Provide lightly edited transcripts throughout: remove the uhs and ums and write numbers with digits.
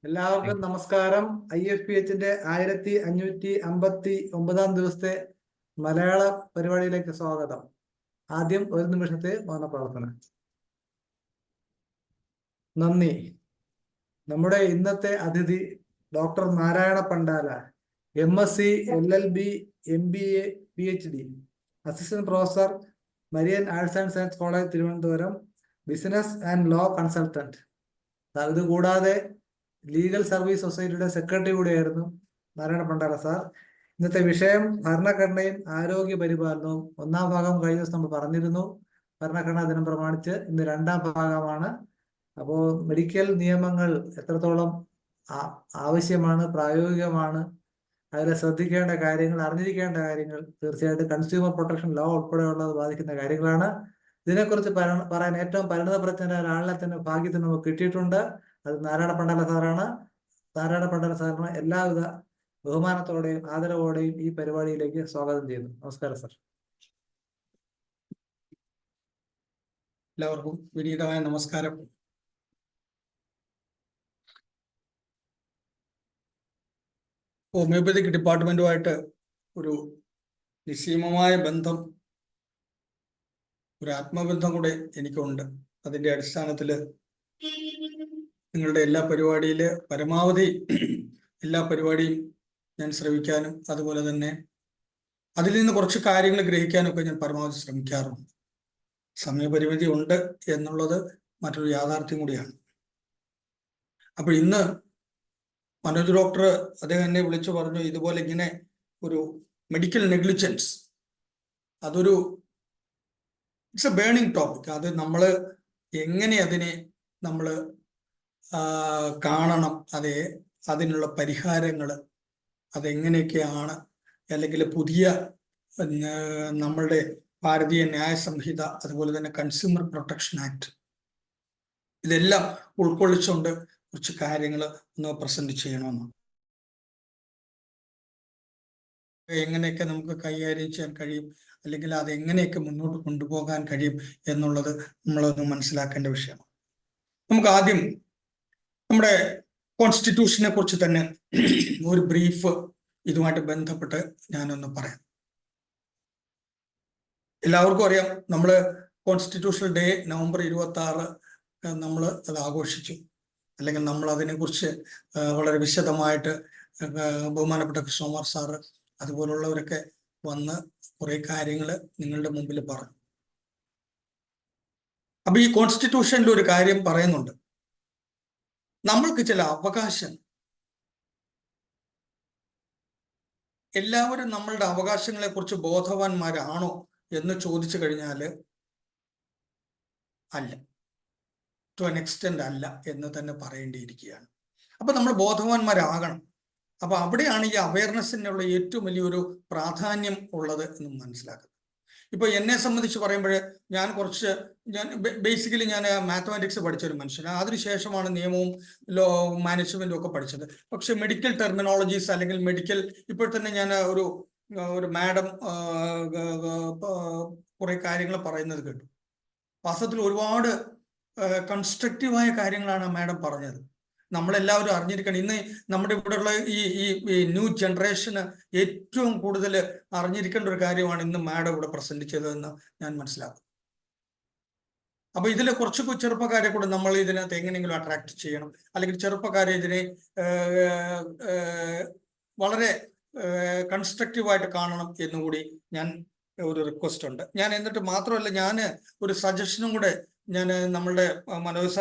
എല്ലാവർക്കും നമസ്കാരം. IFPHന്റെ 1559 ദിവസത്തെ മലയാള പരിപാടിയിലേക്ക് സ്വാഗതം. ആദ്യം ഒരു നിമിഷത്തെ മൗനപ്രാർത്ഥന. നന്ദി. നമ്മുടെ ഇന്നത്തെ അതിഥി doctor Narayana Pandala, MSc, LLB, MBA, PhD, assistant professor, Marian arts and science college, Thiruvananthapuram, business and law consultant. ഇതുകൂടാതെ ലീഗൽ സർവീസ് സൊസൈറ്റിയുടെ സെക്രട്ടറി കൂടിയായിരുന്നു നാരായണ പണ്ടാല സാർ. ഇന്നത്തെ വിഷയം ഭരണഘടനയും ആരോഗ്യ പരിപാലനവും. ഒന്നാം ഭാഗം കഴിഞ്ഞ ദിവസം നമ്മൾ പറഞ്ഞിരുന്നു. ഭരണഘടനാ ദിനം പ്രമാണിച്ച് ഇന്ന് രണ്ടാം ഭാഗമാണ്. അപ്പോൾ മെഡിക്കൽ നിയമങ്ങൾ എത്രത്തോളം ആവശ്യമാണ്, പ്രായോഗികമാണ്, അതിൽ ശ്രദ്ധിക്കേണ്ട കാര്യങ്ങൾ, അറിഞ്ഞിരിക്കേണ്ട കാര്യങ്ങൾ, തീർച്ചയായിട്ടും കൺസ്യൂമർ പ്രൊട്ടക്ഷൻ ലോ ഉൾപ്പെടെയുള്ളത് ബാധിക്കുന്ന കാര്യങ്ങളാണ്. ഇതിനെക്കുറിച്ച് പറയാൻ ഏറ്റവും പരിണതപ്രജ്ഞനായ ഒരാളിനെ തന്നെ ഭാഗ്യത്തിന് നമുക്ക് കിട്ടിയിട്ടുണ്ട്. അത് നാരായണ പണ്ടാല സാറാണ്. നാരായണ പണ്ടാല സാറിന് എല്ലാവിധ ബഹുമാനത്തോടെയും ആദരവോടെയും ഈ പരിപാടിയിലേക്ക് സ്വാഗതം ചെയ്യുന്നു. നമസ്കാരം സർ. എല്ലാവർക്കും വിനീതമായ നമസ്കാരം. ഹോമിയോപ്പതിക് ഡിപ്പാർട്ട്മെന്റുമായിട്ട് ഒരു നിസ്സീമമായ ബന്ധം, ഒരു ആത്മബന്ധം കൂടെ എനിക്കുണ്ട്. അതിന്റെ അടിസ്ഥാനത്തിൽ നിങ്ങളുടെ എല്ലാ പരിപാടിയിൽ പരമാവധി എല്ലാ പരിപാടിയും ഞാൻ ശ്രമിക്കാനും അതുപോലെ തന്നെ അതിൽ നിന്ന് കുറച്ച് കാര്യങ്ങൾ ഗ്രഹിക്കാനൊക്കെ ഞാൻ പരമാവധി ശ്രമിക്കാറുണ്ട്. സമയപരിമിതി ഉണ്ട് എന്നുള്ളത് മറ്റൊരു യാഥാർത്ഥ്യം കൂടിയാണ്. അപ്പോൾ ഇന്ന് മനോജ് ഡോക്ടർ അദ്ദേഹം എന്നെ വിളിച്ചു പറഞ്ഞു, ഇതുപോലെ ഇങ്ങനെ ഒരു മെഡിക്കൽ നെഗ്ലിജൻസ്, അതൊരു ഇറ്റ്സ് എ ബേണിംഗ് ടോപ്പിക്. അത് നമ്മൾ എങ്ങനെ അതിനെ നമ്മൾ കാണണം, അതിനുള്ള പരിഹാരങ്ങൾ അതെങ്ങനെയൊക്കെയാണ്, അല്ലെങ്കിൽ പുതിയ നമ്മളുടെ ഭാരതീയ ന്യായ സംഹിത, അതുപോലെ തന്നെ കൺസ്യൂമർ പ്രൊട്ടക്ഷൻ ആക്ട്, ഇതെല്ലാം ഉൾക്കൊള്ളിച്ചുകൊണ്ട് കുറച്ച് കാര്യങ്ങൾ ഒന്ന് പ്രസന്റ് ചെയ്യണമെന്ന്. എങ്ങനെയൊക്കെ നമുക്ക് കൈകാര്യം ചെയ്യാൻ കഴിയും, അല്ലെങ്കിൽ അതെങ്ങനെയൊക്കെ മുന്നോട്ട് കൊണ്ടുപോകാൻ കഴിയും എന്നുള്ളത് നമ്മളൊന്ന് മനസ്സിലാക്കേണ്ട വിഷയമാണ്. നമുക്ക് ആദ്യം നമ്മുടെ കോൺസ്റ്റിറ്റ്യൂഷനെ കുറിച്ച് തന്നെ ഒരു ബ്രീഫ് ഇതുമായിട്ട് ബന്ധപ്പെട്ട് ഞാനൊന്ന് പറയാം. എല്ലാവർക്കും അറിയാം, നമ്മൾ കോൺസ്റ്റിറ്റ്യൂഷണൽ ഡേ നവംബർ 26 നമ്മൾ അത് ആഘോഷിച്ചു. അല്ലെങ്കിൽ നമ്മൾ അതിനെക്കുറിച്ച് വളരെ വിശദമായിട്ട് ബഹുമാനപ്പെട്ട കൃഷ്ണകുമാർ സാറ് അതുപോലുള്ളവരൊക്കെ വന്ന് കുറെ കാര്യങ്ങൾ നിങ്ങളുടെ മുമ്പിൽ പറഞ്ഞു. അപ്പൊ ഈ കോൺസ്റ്റിറ്റ്യൂഷനിൽ ഒരു കാര്യം പറയുന്നുണ്ട്, നമ്മൾക്ക് ചില അവകാശം, എല്ലാവരും നമ്മളുടെ അവകാശങ്ങളെ കുറിച്ച് ബോധവാന്മാരാണോ എന്ന് ചോദിച്ചു കഴിഞ്ഞാൽ അല്ല, ടു ആൻ എക്സ്റ്റെൻഡ് അല്ല എന്ന് തന്നെ പറയേണ്ടിയിരിക്കുകയാണ്. അപ്പൊ നമ്മൾ ബോധവാന്മാരാകണം. അപ്പൊ അവിടെയാണ് ഈ അവയർനെസ്സിനുള്ള ഏറ്റവും വലിയൊരു പ്രാധാന്യം ഉള്ളത് എന്ന് മനസ്സിലാക്കുന്നത്. ഇപ്പൊ എന്നെ സംബന്ധിച്ച് പറയുമ്പോൾ ഞാൻ ബേസിക്കലി ഞാൻ മാത്തമാറ്റിക്സ് പഠിച്ച ഒരു മനുഷ്യനാണ്. അതിനുശേഷമാണ് നിയമവും മാനേജ്മെന്റും ഒക്കെ പഠിച്ചത്. പക്ഷെ മെഡിക്കൽ ടെർമിനോളജീസ് അല്ലെങ്കിൽ മെഡിക്കൽ, ഇപ്പോൾ തന്നെ ഞാൻ ഒരു മാഡം കുറെ കാര്യങ്ങൾ പറയുന്നത് കേട്ടു. വാസ്തവത്തിൽ ഒരുപാട് കൺസ്ട്രക്റ്റീവായ കാര്യങ്ങളാണ് മാഡം പറഞ്ഞത്. നമ്മളെല്ലാവരും അറിഞ്ഞിരിക്കണം. ഇന്ന് നമ്മുടെ ഇവിടെയുള്ള ഈ ന്യൂ ജനറേഷന് ഏറ്റവും കൂടുതൽ അറിഞ്ഞിരിക്കേണ്ട ഒരു കാര്യമാണ് ഇന്ന് മാഡം ഇവിടെ പ്രസന്റ് ചെയ്തതെന്ന് ഞാൻ മനസ്സിലാക്കും. അപ്പൊ ഇതിലെ കുറച്ച് ചെറുപ്പക്കാരെ കൂടെ നമ്മൾ ഇതിനകത്ത് എങ്ങനെയെങ്കിലും അട്രാക്ട് ചെയ്യണം, അല്ലെങ്കിൽ ചെറുപ്പക്കാരെ ഇതിനെ വളരെ കൺസ്ട്രക്റ്റീവായിട്ട് കാണണം എന്നുകൂടി ഞാൻ ഒരു റിക്വസ്റ്റ് ഉണ്ട്. ഞാൻ എന്നിട്ട് മാത്രമല്ല, ഞാൻ ഒരു സജഷനും കൂടെ ഞാൻ നമ്മളുടെ മനോജ്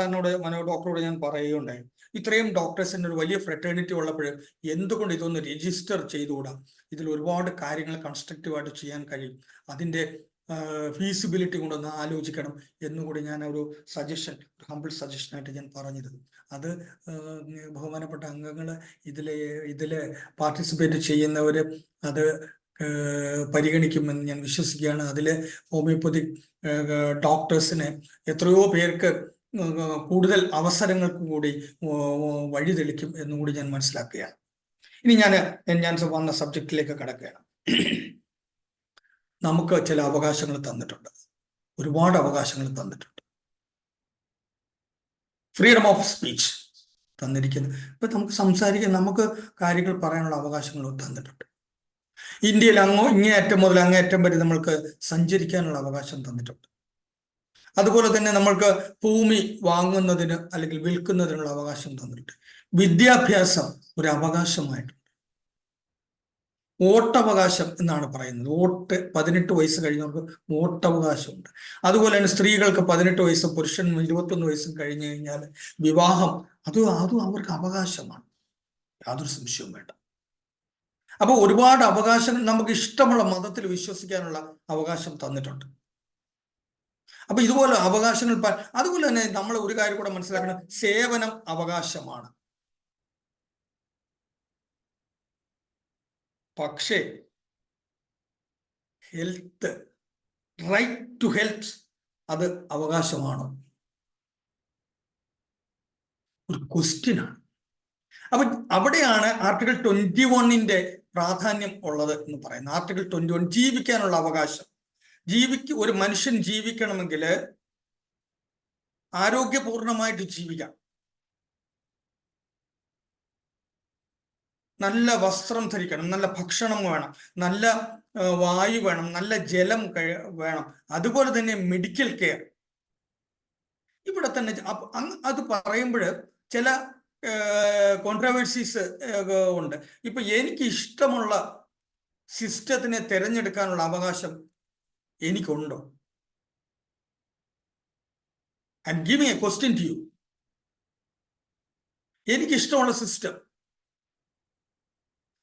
ഡോക്ടറോട് ഞാൻ പറയുകയുണ്ടായി. ഇത്രയും ഡോക്ടേഴ്സിൻ്റെ ഒരു വലിയ ഫ്രെറ്റേണിറ്റി ഉള്ളപ്പോൾ എന്തുകൊണ്ട് ഇതൊന്ന് രജിസ്റ്റർ ചെയ്തുകൂടാ? ഇതിൽ ഒരുപാട് കാര്യങ്ങൾ കൺസ്ട്രക്റ്റീവായിട്ട് ചെയ്യാൻ കഴിയും. അതിൻ്റെ ഫീസിബിലിറ്റി കൊണ്ടൊന്ന് ആലോചിക്കണം എന്നുകൂടി ഞാൻ ഒരു സജഷൻ, ഒരു ഹമ്പിൾ സജഷനായിട്ട് ഞാൻ പറഞ്ഞിരുന്നു. അത് ബഹുമാനപ്പെട്ട അംഗങ്ങൾ ഇതിലെ പാർട്ടിസിപ്പേറ്റ് ചെയ്യുന്നവർ അത് പരിഗണിക്കുമെന്ന് ഞാൻ വിശ്വസിക്കുകയാണ്. അതിൽ ഹോമിയോപ്പതിക് ഡോക്ടേഴ്സിന് എത്രയോ പേർക്ക് കൂടുതൽ അവസരങ്ങൾക്ക് കൂടി വഴിതെളിക്കും എന്നുകൂടി ഞാൻ മനസ്സിലാക്കുകയാണ്. ഇനി ഞാൻ വന്ന സബ്ജക്റ്റിലേക്ക് കടക്കുകയാണ്. നമുക്ക് ചില അവകാശങ്ങൾ തന്നിട്ടുണ്ട്, ഒരുപാട് അവകാശങ്ങൾ തന്നിട്ടുണ്ട്. ഫ്രീഡം ഓഫ് സ്പീച്ച്, തന്നിരിക്കുന്നത്. ഇപ്പൊ നമുക്ക് സംസാരിക്കാൻ, നമുക്ക് കാര്യങ്ങൾ പറയാനുള്ള അവകാശങ്ങൾ തന്നിട്ടുണ്ട്. ഇന്ത്യയിൽ ഇങ്ങേയറ്റം മുതൽ അങ്ങേയറ്റം വരെ നമ്മൾക്ക് സഞ്ചരിക്കാനുള്ള അവകാശം തന്നിട്ടുണ്ട്. അതുപോലെ തന്നെ നമ്മൾക്ക് ഭൂമി വാങ്ങുന്നതിന് അല്ലെങ്കിൽ വിൽക്കുന്നതിനുള്ള അവകാശം തന്നിട്ടുണ്ട്. വിദ്യാഭ്യാസം ഒരു അവകാശമായിട്ടുണ്ട്. വോട്ടവകാശം എന്നാണ് പറയുന്നത്. 18 വയസ്സ് കഴിഞ്ഞവർക്ക് വോട്ടവകാശമുണ്ട്. അതുപോലെ തന്നെ സ്ത്രീകൾക്ക് 18 വയസ്സും പുരുഷനും 21 വയസ്സും കഴിഞ്ഞു കഴിഞ്ഞാൽ വിവാഹം അതും അവർക്ക് അവകാശമാണ്. യാതൊരു സംശയവും വേണ്ട. അപ്പൊ ഒരുപാട് അവകാശങ്ങൾ, നമുക്ക് ഇഷ്ടമുള്ള മതത്തിൽ വിശ്വസിക്കാനുള്ള അവകാശം തന്നിട്ടുണ്ട്. അപ്പൊ ഇതുപോലെ അവകാശങ്ങൾ അതുപോലെ തന്നെ നമ്മൾ ഒരു കാര്യം കൂടെ മനസ്സിലാക്കണം, സേവനം അവകാശമാണ്. പക്ഷേ ഹെൽത്ത്, റൈറ്റ് ടു ഹെൽത്ത്, അത് അവകാശമാണോ? ഒരു ക്വസ്റ്റ്യനാണ്. അപ്പൊ അവിടെയാണ് ആർട്ടിക്കിൾ 21 പ്രാധാന്യം ഉള്ളത് എന്ന് പറയുന്നത്. ആർട്ടിക്കിൾ 21 ജീവിക്കാനുള്ള അവകാശം. ഒരു മനുഷ്യൻ ജീവിക്കണമെങ്കിൽ ആരോഗ്യപൂർണമായിട്ട് ജീവിക്കാം, നല്ല വസ്ത്രം ധരിക്കണം, നല്ല ഭക്ഷണം വേണം, നല്ല വായു വേണം, നല്ല ജലം വേണം, അതുപോലെ തന്നെ മെഡിക്കൽ കെയർ. ഇവിടെ തന്നെ അത് പറയുമ്പോൾ ചില കോൺട്രവേഴ്സീസ് ഉണ്ട്. ഇപ്പൊ എനിക്ക് ഇഷ്ടമുള്ള സിസ്റ്റത്തിനെ തിരഞ്ഞെടുക്കാനുള്ള അവകാശം എനിക്കുണ്ടോ? And give me a question to you. എനിക്ക് ഇഷ്ടമുള്ള സിസ്റ്റം.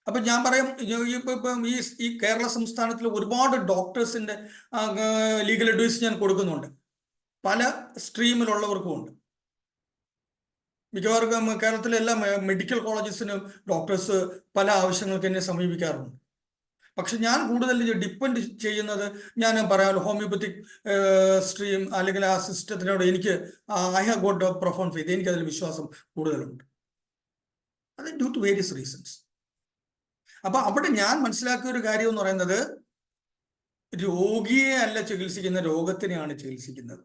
അപ്പൊ ഞാൻ പറയാം, ഇപ്പം ഈ കേരള സംസ്ഥാനത്തിൽ ഒരുപാട് ഡോക്ടേഴ്സിന്റെ ലീഗൽ അഡ്വൈസ് ഞാൻ കൊടുക്കുന്നുണ്ട്. പല സ്ട്രീമിലുള്ളവർക്കും ഉണ്ട്. മിക്കവാറും കേരളത്തിലെ എല്ലാ മെഡിക്കൽ കോളേജസിനും ഡോക്ടേഴ്സ് പല ആവശ്യങ്ങൾക്ക് എന്നെ സമീപിക്കാറുണ്ട്. പക്ഷെ ഞാൻ കൂടുതൽ ഡിപ്പെൻഡ് ചെയ്യുന്നത്, ഞാൻ പറയാമല്ലോ, ഹോമിയോപ്പത്തിക് സ്ട്രീം അല്ലെങ്കിൽ ആ സിസ്റ്റത്തിനോട് എനിക്ക് I have got profound faith. എനിക്ക് അതിൽ വിശ്വാസം കൂടുതലുണ്ട്. അത് ഡ്യൂ ടു വേരിയസ് റീസൺസ്. അപ്പൊ അവിടെ ഞാൻ മനസ്സിലാക്കിയ ഒരു കാര്യം എന്ന് പറയുന്നത്, രോഗിയെ അല്ല ചികിത്സിക്കുന്ന, രോഗത്തിനെയാണ് ചികിത്സിക്കുന്നത്.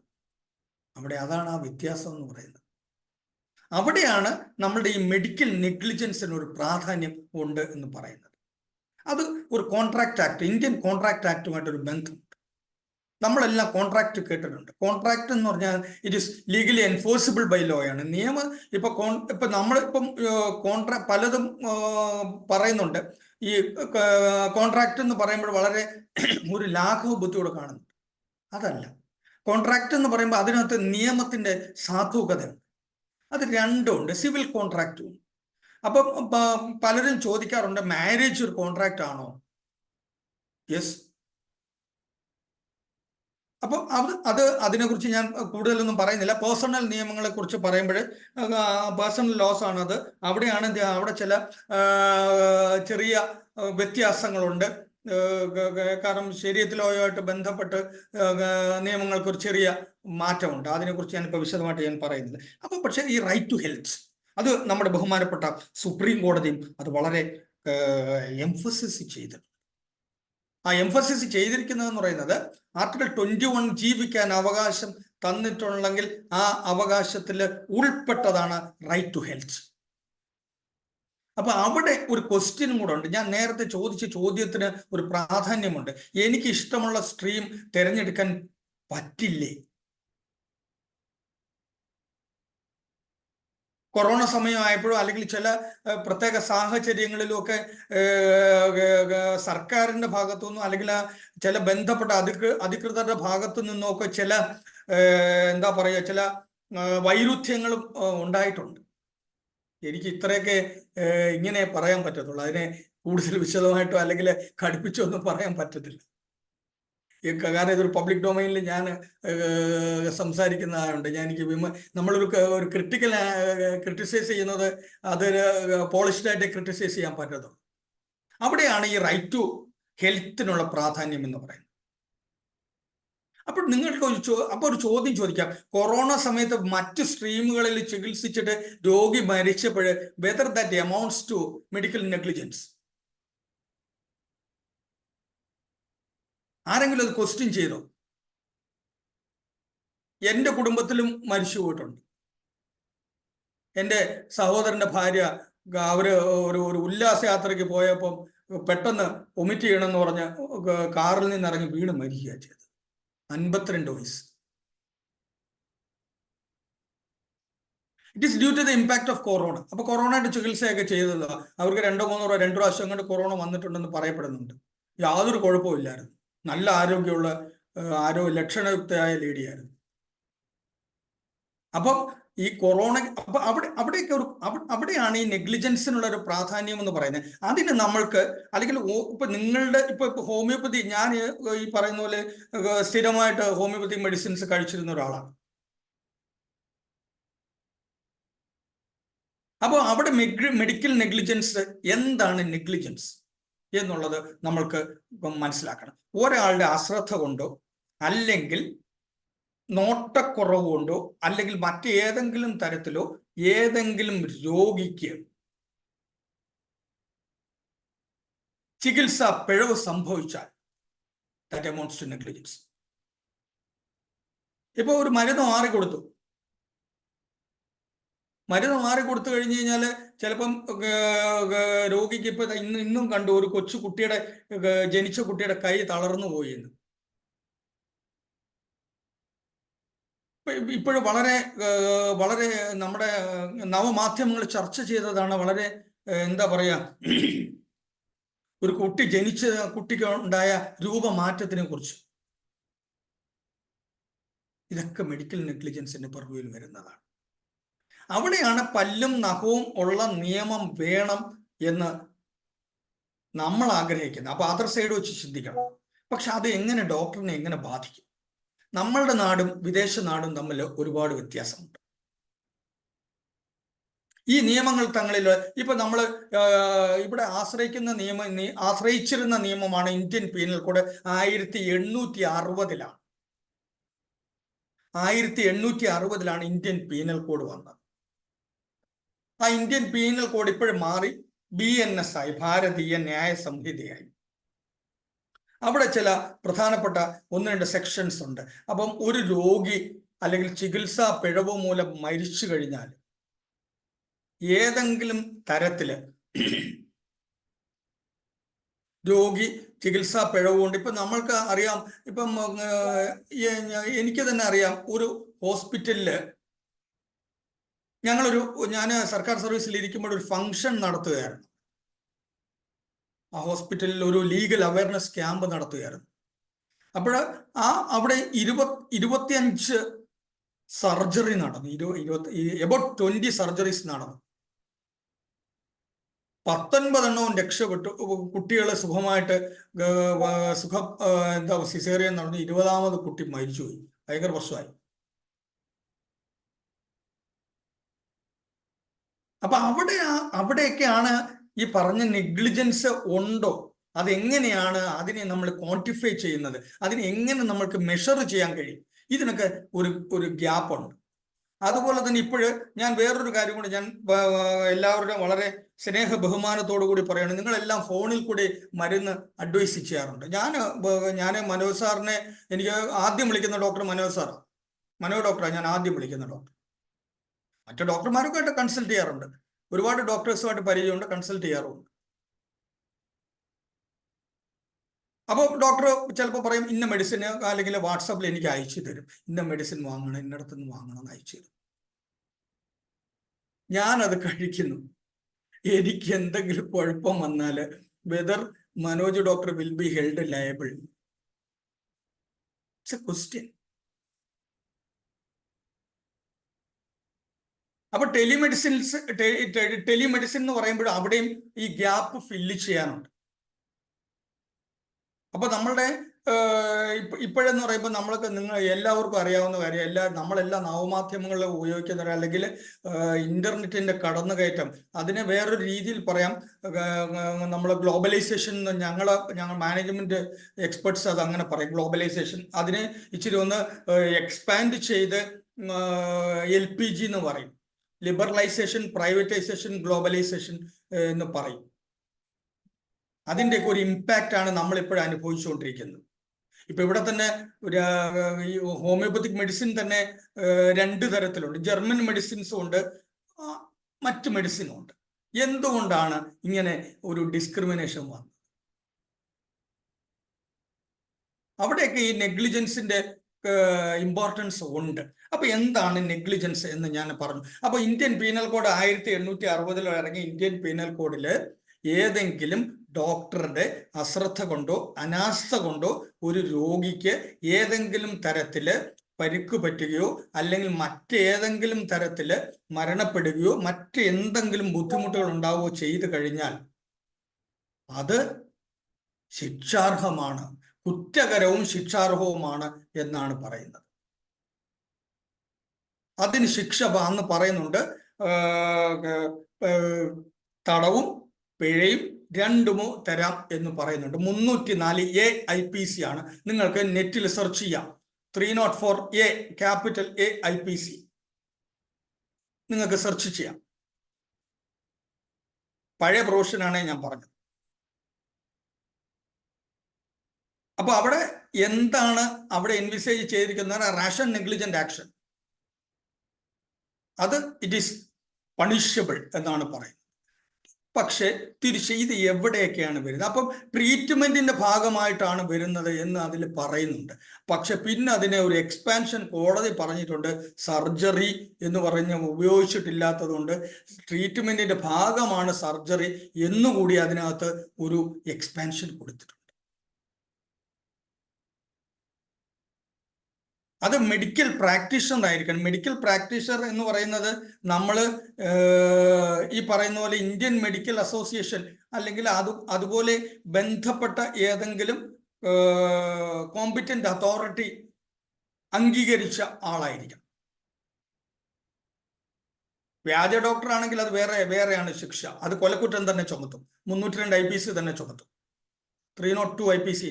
അതാണ് ആ വ്യത്യാസം എന്ന് പറയുന്നത്. അവിടെയാണ് നമ്മളുടെ ഈ മെഡിക്കൽ നെഗ്ലിജൻസിന് ഒരു പ്രാധാന്യം ഉണ്ട് എന്ന് പറയുന്നത്. അത് ഒരു കോൺട്രാക്ട് ആക്ട്, ഇന്ത്യൻ കോൺട്രാക്ട് ആക്ടുമായിട്ടൊരു ബന്ധമുണ്ട്. നമ്മളെല്ലാം കോൺട്രാക്ട് കേട്ടിട്ടുണ്ട്. കോൺട്രാക്ട് എന്ന് പറഞ്ഞാൽ it is legally enforceable by law ആണ്. ഇപ്പൊ നമ്മളിപ്പം പലതും പറയുന്നുണ്ട്. ഈ കോൺട്രാക്ട് എന്ന് പറയുമ്പോൾ വളരെ ഒരു ലാഘവ ബുദ്ധിയോടെ കാണുന്നു. അതല്ല, കോൺട്രാക്ട് എന്ന് പറയുമ്പോൾ അതിനകത്ത് നിയമത്തിന്റെ സാധുകതയുണ്ട്. അത് രണ്ടുമുണ്ട്, സിവിൽ കോൺട്രാക്റ്റും ഉണ്ട്. അപ്പം പലരും ചോദിക്കാറുണ്ട്, മാരേജ് ഒരു കോൺട്രാക്ട് ആണോ? യെസ്. അപ്പം അതിനെക്കുറിച്ച് ഞാൻ കൂടുതലൊന്നും പറയുന്നില്ല. പേഴ്സണൽ നിയമങ്ങളെ കുറിച്ച് പറയുമ്പോൾ പേഴ്സണൽ ലോസ് ആണത്. അവിടെ ചില ചെറിയ വ്യത്യാസങ്ങളുണ്ട്. കാരണം ശരീഅത്ത് ലോയുമായിട്ട് ബന്ധപ്പെട്ട് നിയമങ്ങൾക്ക് ഒരു ചെറിയ മാറ്റമുണ്ട്. അതിനെക്കുറിച്ച് ഞാനിപ്പോൾ വിശദമായിട്ട് ഞാൻ പറയുന്നില്ല. അപ്പൊ പക്ഷേ ഈ റൈറ്റ് ടു ഹെൽത്ത്, അത് നമ്മുടെ ബഹുമാനപ്പെട്ട സുപ്രീം കോടതിയും അത് വളരെ എംഫസിസ് ചെയ്തിട്ടുണ്ട്. ആ എംഫസിസ് ചെയ്തിരിക്കുന്നതെന്ന് പറയുന്നത്, ആർട്ടിക്കിൾ 21 ജീവിക്കാൻ അവകാശം തന്നിട്ടുണ്ടെങ്കിൽ ആ അവകാശത്തിൽ ഉൾപ്പെട്ടതാണ് റൈറ്റ് ടു ഹെൽത്ത്. അപ്പൊ അവിടെ ഒരു ക്വസ്റ്റ്യനും കൂടെ ഉണ്ട്. ഞാൻ നേരത്തെ ചോദിച്ച ചോദ്യത്തിന് ഒരു പ്രാധാന്യമുണ്ട്. എനിക്ക് ഇഷ്ടമുള്ള സ്ട്രീം തിരഞ്ഞെടുക്കാൻ പറ്റില്ലേ? കൊറോണ സമയമായപ്പോഴും അല്ലെങ്കിൽ ചില പ്രത്യേക സാഹചര്യങ്ങളിലും ഒക്കെ സർക്കാരിന്റെ ഭാഗത്തുനിന്നും അല്ലെങ്കിൽ ചില ബന്ധപ്പെട്ട അധികൃതരുടെ ഭാഗത്തു നിന്നൊക്കെ ചില എന്താ പറയുക, ചില വൈരുദ്ധ്യങ്ങളും ഉണ്ടായിട്ടുണ്ട്. എനിക്ക് ഇത്രയൊക്കെ ഇങ്ങനെ പറയാൻ പറ്റത്തുള്ളൂ. അതിനെ കൂടുതൽ വിശദമായിട്ടോ അല്ലെങ്കിൽ കടുപ്പിച്ചോ ഒന്നും പറയാൻ പറ്റത്തില്ല. കാരണം ഇതൊരു പബ്ലിക് ഡൊമൈനിൽ ഞാൻ സംസാരിക്കുന്നതായുണ്ട്. നമ്മളൊരു ക്രിട്ടിസൈസ് ചെയ്യുന്നത് അതൊരു പോളിഷ്ഡായിട്ട് ക്രിട്ടിസൈസ് ചെയ്യാൻ പറ്റത്തുള്ളൂ. അവിടെയാണ് ഈ റൈറ്റ് ടു ഹെൽത്തിനുള്ള പ്രാധാന്യം എന്ന് പറയുന്നത്. അപ്പോൾ നിങ്ങൾക്ക് ഒരു ചോദ്യം ചോദിക്കാം, കൊറോണ സമയത്ത് മറ്റ് സ്ട്രീമുകളിൽ ചികിത്സിച്ചിട്ട് രോഗി മരിച്ചപ്പോൾ whether that amounts to medical negligence? ആരെങ്കിലും അത് ക്വസ്റ്റ്യൻ ചെയ്തോ? എൻ്റെ കുടുംബത്തിലും മരിച്ചു പോയിട്ടുണ്ട്. എൻ്റെ സഹോദരന്റെ ഭാര്യ അവര് ഒരു ഉല്ലാസയാത്രയ്ക്ക് പോയപ്പം പെട്ടെന്ന് വൊമിറ്റ് ചെയ്യണമെന്ന് പറഞ്ഞ് കാറിൽ നിന്ന് ഇറങ്ങി വീണ് മരിക്കുക ചെയ്തത്. 52 വയസ്സ്. It is due to the impact of corona. അപ്പൊ കൊറോണയുടെ ചികിത്സയൊക്കെ ചെയ്തത് അവർക്ക് 2 പ്രാവശ്യം അങ്ങോട്ട് കൊറോണ വന്നിട്ടുണ്ടെന്ന് പറയപ്പെടുന്നുണ്ട്. യാതൊരു കുഴപ്പമില്ലായിരുന്നു. നല്ല ആരോഗ്യമുള്ള ലക്ഷണയുക്തയായ ലേഡിയായിരുന്നു. അപ്പം ഈ കൊറോണ അപ്പൊ അവിടെയൊക്കെ അവിടെയാണ് ഈ നെഗ്ലിജൻസിനുള്ള ഒരു പ്രാധാന്യം എന്ന് പറയുന്നത്. അതിന് നമ്മൾക്ക് അല്ലെങ്കിൽ ഇപ്പൊ നിങ്ങളുടെ ഇപ്പൊ ഹോമിയോപ്പതി, ഞാൻ ഈ പറയുന്ന പോലെ സ്ഥിരമായിട്ട് ഹോമിയോപ്പതി മെഡിസിൻസ് കഴിച്ചിരുന്ന ഒരാളാണ്. അപ്പോൾ അവിടെ മെഡിക്കൽ നെഗ്ലിജൻസ്, എന്താണ് നെഗ്ലിജൻസ് എന്നുള്ളത് നമ്മൾക്ക് മനസ്സിലാക്കണം. ഒരാളുടെ അശ്രദ്ധ കൊണ്ടോ അല്ലെങ്കിൽ നോട്ടക്കുറവ് കൊണ്ടോ അല്ലെങ്കിൽ മറ്റേതെങ്കിലും തരത്തിലോ ഏതെങ്കിലും രോഗിക്ക് ചികിത്സാ പിഴവ് സംഭവിച്ചാൽ ദാറ്റ് അമൗണ്ട്സ് ടു നെഗ്ലിജൻസ്. ഇപ്പൊ ഒരു മരുന്ന് മാറിക്കൊടുത്തു കഴിഞ്ഞു കഴിഞ്ഞാൽ ചിലപ്പം രോഗിക്ക് ഇപ്പൊ ഇന്നും കണ്ടു ഒരു കൊച്ചു കുട്ടിയുടെ ജനിച്ച കുട്ടിയുടെ കൈ തളർന്നു പോയി എന്ന്. ഇപ്പോഴും വളരെ നമ്മുടെ നവമാധ്യമങ്ങൾ ചർച്ച ചെയ്തതാണ്. വളരെ എന്താ പറയാ, ഒരു കുട്ടിക്ക് ഉണ്ടായ രൂപമാറ്റത്തിനെ കുറിച്ച്. ഇതൊക്കെ മെഡിക്കൽ നെഗ്ലിജൻസിന്റെ പർവ്വയിൽ വരുന്നതാണ്. അവിടെയാണ് പല്ലും നഖവും ഉള്ള നിയമം വേണം എന്ന് നമ്മൾ ആഗ്രഹിക്കുന്നത്. അപ്പൊ അതർ സൈഡ് വെച്ച് ചിന്തിക്കണം. പക്ഷെ അത് എങ്ങനെ ഡോക്ടറിനെ എങ്ങനെ ബാധിക്കും? നമ്മളുടെ നാടും വിദേശ നാടും തമ്മിൽ ഒരുപാട് വ്യത്യാസമുണ്ട്. ഈ നിയമങ്ങൾ തങ്ങളിൽ ഇപ്പൊ നമ്മൾ ഇവിടെ ആശ്രയിച്ചിരുന്ന നിയമമാണ് ഇന്ത്യൻ പീനൽ കോഡ്. 1860-ലാണ് 1860-ലാണ് ഇന്ത്യൻ പീനൽ കോഡ് വന്നത്. ആ ഇന്ത്യൻ പീനൽ കോഡ് ഇപ്പോഴും മാറി BNS ആയി, ഭാരതീയ ന്യായ സംഹിതയായി. അവിടെ ചില പ്രധാനപ്പെട്ട 1-2 സെക്ഷൻസ് ഉണ്ട്. അപ്പം ഒരു രോഗി അല്ലെങ്കിൽ ചികിത്സാ പിഴവ് മൂലം മരിച്ചു കഴിഞ്ഞാൽ ഏതെങ്കിലും തരത്തില് രോഗി ചികിത്സാ പിഴവ് കൊണ്ട്, ഇപ്പൊ നമ്മൾക്ക് അറിയാം, ഇപ്പം എനിക്ക് തന്നെ അറിയാം, ഒരു ഹോസ്പിറ്റലില് ഞാൻ സർക്കാർ സർവീസിൽ ഇരിക്കുമ്പോൾ ഒരു ഫംഗ്ഷൻ നടത്തുകയായിരുന്നു. ആ ഹോസ്പിറ്റലിൽ ഒരു ലീഗൽ അവയർനെസ് ക്യാമ്പ് നടത്തുകയായിരുന്നു. അപ്പോൾ അവിടെ 25 സർജറി നടന്നു. about 20 സർജറീസ് നടന്നു. 19 എണ്ണവും രക്ഷപ്പെട്ടു. കുട്ടികളെ സുഖമായിട്ട് സിസേറിയൻ നടന്നു. 20ാമത് കുട്ടി മരിച്ചുപോയി. ഭയങ്കര പ്രശ്നമായി. അപ്പൊ അവിടെയൊക്കെയാണ് ഈ പറഞ്ഞ നെഗ്ലിജൻസ് ഉണ്ടോ, അതെങ്ങനെയാണ് അതിനെ നമ്മൾ ക്വാണ്ടിഫൈ ചെയ്യുന്നത്, അതിനെ എങ്ങനെ നമ്മൾക്ക് മെഷർ ചെയ്യാൻ കഴിയും, ഇതിനൊക്കെ ഒരു ഗ്യാപ്പ് ഉണ്ട്. അതുപോലെ തന്നെ ഞാൻ വേറൊരു കാര്യം കൂടി ഞാൻ എല്ലാവരുടെയും വളരെ സ്നേഹ ബഹുമാനത്തോടു കൂടി പറയുകയാണ്. നിങ്ങളെല്ലാം ഫോണിൽ കൂടി മരുന്ന് അഡ്വൈസ് ചെയ്യാറുണ്ട്. ഞാൻ മനോജ് സാറിനെ, എനിക്ക് ആദ്യം വിളിക്കുന്ന ഡോക്ടർ മനോജ് സാറാണ്. മനോജ് ഡോക്ടറാണ് ഞാൻ ആദ്യം വിളിക്കുന്ന ഡോക്ടർ. മറ്റു ഡോക്ടർമാരൊക്കെ ആയിട്ട് കൺസൾട്ട് ചെയ്യാറുണ്ട്. ഒരുപാട് ഡോക്ടേഴ്സുമായിട്ട് പരിചയമുണ്ട്, കൺസൾട്ട് ചെയ്യാറുണ്ട്. അപ്പോൾ ഡോക്ടർ ചിലപ്പോൾ പറയും ഇന്ന മെഡിസിന് അല്ലെങ്കിൽ വാട്സാപ്പിൽ എനിക്ക് അയച്ചു തരും, ഇന്ന മെഡിസിൻ വാങ്ങണം, ഇന്നടത്തുനിന്ന് വാങ്ങണം എന്ന് അയച്ചു തരും. ഞാനത് കഴിക്കുന്നു. എനിക്ക് എന്തെങ്കിലും കുഴപ്പം വന്നാൽ whether Manoj doctor will be held liable? It's A question. അപ്പൊ ടെലിമെഡിസിൻ എന്ന് പറയുമ്പോൾ അവിടെയും ഈ ഗ്യാപ്പ് ഫില്ല് ചെയ്യാനുണ്ട്. അപ്പൊ നമ്മളുടെ ഇപ്പോഴെന്ന് പറയുമ്പോൾ നിങ്ങൾ എല്ലാവർക്കും അറിയാവുന്ന കാര്യം, നമ്മളെല്ലാം നവമാധ്യമങ്ങളിൽ ഉപയോഗിക്കുന്നവർ, അല്ലെങ്കിൽ ഇന്റർനെറ്റിന്റെ കടന്നുകയറ്റം, അതിനെ വേറൊരു രീതിയിൽ പറയാം, നമ്മൾ ഗ്ലോബലൈസേഷൻ. ഞങ്ങൾ മാനേജ്മെന്റ് എക്സ്പെർട്സ് അത് അങ്ങനെ പറയും, ഗ്ലോബലൈസേഷൻ. അതിനെ ഇച്ചിരി ഒന്ന് എക്സ്പാൻഡ് ചെയ്ത് LPG എന്ന് പറയും, ലിബറലൈസേഷൻ, പ്രൈവറ്റൈസേഷൻ, ഗ്ലോബലൈസേഷൻ എന്ന് പറയും. അതിൻ്റെയൊക്കെ ഒരു ഇമ്പാക്റ്റ് ആണ് നമ്മളിപ്പോഴും അനുഭവിച്ചുകൊണ്ടിരിക്കുന്നത്. ഇപ്പൊ ഇവിടെ തന്നെ ഈ ഹോമിയോപ്പത്തിക് മെഡിസിൻ തന്നെ 2 തരത്തിലുണ്ട്. ജർമ്മൻ മെഡിസിൻസും ഉണ്ട്, മറ്റ് മെഡിസിനും ഉണ്ട്. എന്തുകൊണ്ടാണ് ഇങ്ങനെ ഒരു ഡിസ്ക്രിമിനേഷൻ വന്നത്? അവിടെയൊക്കെ ഈ നെഗ്ലിജൻസിന്റെ ഇമ്പോർട്ടൻസ് ഉണ്ട്. അപ്പൊ എന്താണ് നെഗ്ലിജൻസ് എന്ന് ഞാൻ പറഞ്ഞു. അപ്പൊ ഇന്ത്യൻ പീനൽ കോഡ് 1860 ഇറങ്ങിയ ഇന്ത്യൻ പീനൽ കോഡില് ഏതെങ്കിലും ഡോക്ടറുടെ അശ്രദ്ധ കൊണ്ടോ അനാസ്ഥ കൊണ്ടോ ഒരു രോഗിക്ക് ഏതെങ്കിലും തരത്തില് പരിക്ക് പറ്റുകയോ അല്ലെങ്കിൽ മറ്റേതെങ്കിലും തരത്തില് മരണപ്പെടുകയോ മറ്റെന്തെങ്കിലും ബുദ്ധിമുട്ടുകൾ ഉണ്ടാവുകയോ ചെയ്തു കഴിഞ്ഞാൽ അത് ശിക്ഷാർഹമാണ്, കുറ്റകരവും ശിക്ഷാർഹവുമാണ് എന്നാണ് പറയുന്നത്. അതിന് ശിക്ഷ അന്ന് പറയുന്നുണ്ട്, തടവും പിഴയും രണ്ടുമോ തരാം എന്ന് പറയുന്നുണ്ട്. 304A IPC ആണ്. നിങ്ങൾക്ക് നെറ്റിൽ സെർച്ച് ചെയ്യാം. 304A ക്യാപിറ്റൽ A IPC നിങ്ങൾക്ക് സെർച്ച് ചെയ്യാം. പഴയ പ്രൊവിഷനാണ് ഞാൻ പറഞ്ഞത്. അപ്പൊ അവിടെ എന്താണ് അവിടെ എൻവിസേജ് ചെയ്തിരിക്കുന്നത്? Ration negligent action. അത് ഇറ്റ് ഈസ് പണിഷബിൾ എന്നാണ് പറയുന്നത്. പക്ഷെ തിരിച്ച് ഇത് എവിടെയൊക്കെയാണ് വരുന്നത്? അപ്പം ട്രീറ്റ്മെന്റിന്റെ ഭാഗമായിട്ടാണ് വരുന്നത് എന്ന് അതിൽ പറയുന്നുണ്ട്. പക്ഷെ പിന്നെ അതിനെ ഒരു എക്സ്പാൻഷൻ കോടതി പറഞ്ഞിട്ടുണ്ട്. സർജറി എന്ന് പറഞ്ഞ് ഉപയോഗിച്ചിട്ടില്ലാത്തതുകൊണ്ട് ട്രീറ്റ്മെന്റിന്റെ ഭാഗമാണ് സർജറി എന്നുകൂടി അതിനകത്ത് ഒരു എക്സ്പാൻഷൻ കൊടുത്തിട്ടുണ്ട്. അത് മെഡിക്കൽ പ്രാക്ടീഷണർ ആയിരിക്കണം. മെഡിക്കൽ പ്രാക്ടീഷണർ എന്ന് പറയുന്നത് നമ്മൾ ഈ പറയുന്ന പോലെ ഇന്ത്യൻ മെഡിക്കൽ അസോസിയേഷൻ അല്ലെങ്കിൽ അതുപോലെ ബന്ധപ്പെട്ട ഏതെങ്കിലും കോമ്പിറ്റന്റ് അതോറിറ്റി അംഗീകരിച്ച ആളായിരിക്കണം. വ്യാജ ഡോക്ടർ ആണെങ്കിൽ അത് വേറെയാണ് ശിക്ഷ. അത് കൊലക്കുറ്റം തന്നെ ചുമത്തും. 302 IPC തന്നെ ചുമത്തും. 302 IPC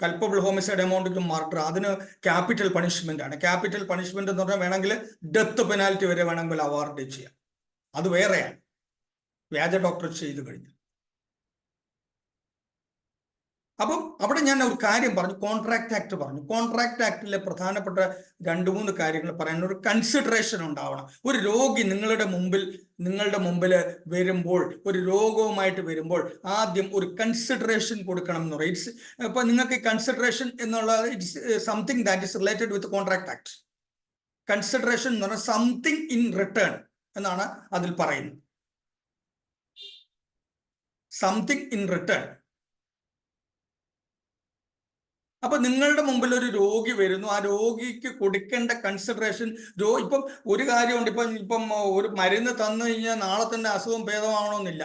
culpable homicide amount to murder, അതിന് ക്യാപിറ്റൽ പണിഷ്മെന്റ് ആണ്. ക്യാപിറ്റൽ പണിഷ്മെന്റ് എന്ന് പറഞ്ഞാൽ വേണമെങ്കിൽ ഡെത്ത് പെനാൽറ്റി വരെ വേണമെങ്കിൽ അവാർഡ് ചെയ്യാം. അത് വേറെയാണ് വ്യാജ ഡോക്ടർ ചെയ്തു കഴിഞ്ഞു. അപ്പം അവിടെ ഞാൻ ഒരു കാര്യം പറഞ്ഞു, കോൺട്രാക്ട് ആക്ട് പറഞ്ഞു. കോൺട്രാക്ട് ആക്ടിലെ പ്രധാനപ്പെട്ട 2-3 കാര്യങ്ങൾ പറയാൻ. ഒരു കൺസിഡറേഷൻ ഉണ്ടാവണം. ഒരു രോഗി നിങ്ങളുടെ മുമ്പിൽ വരുമ്പോൾ, ഒരു രോഗവുമായിട്ട് വരുമ്പോൾ ആദ്യം ഒരു കൺസിഡറേഷൻ കൊടുക്കണം എന്ന് പറയും. ഇപ്പൊ നിങ്ങൾക്ക് കൺസിഡറേഷൻ എന്നുള്ളത് it's something that is related with contract act. Consideration എന്ന് പറഞ്ഞാൽ സംതിങ് ഇൻ റിട്ടേൺ എന്നാണ് അതിൽ പറയുന്നത്. Something in return. അപ്പൊ നിങ്ങളുടെ മുമ്പിൽ ഒരു രോഗി വരുന്നു, ആ രോഗിക്ക് കൊടുക്കേണ്ട കൺസിഡറേഷൻ. ഇപ്പം ഒരു കാര്യമുണ്ട്, ഇപ്പം ഒരു മരുന്ന് തന്നു കഴിഞ്ഞാൽ നാളെ തന്നെ അസുഖം ഭേദമാവണമെന്നില്ല.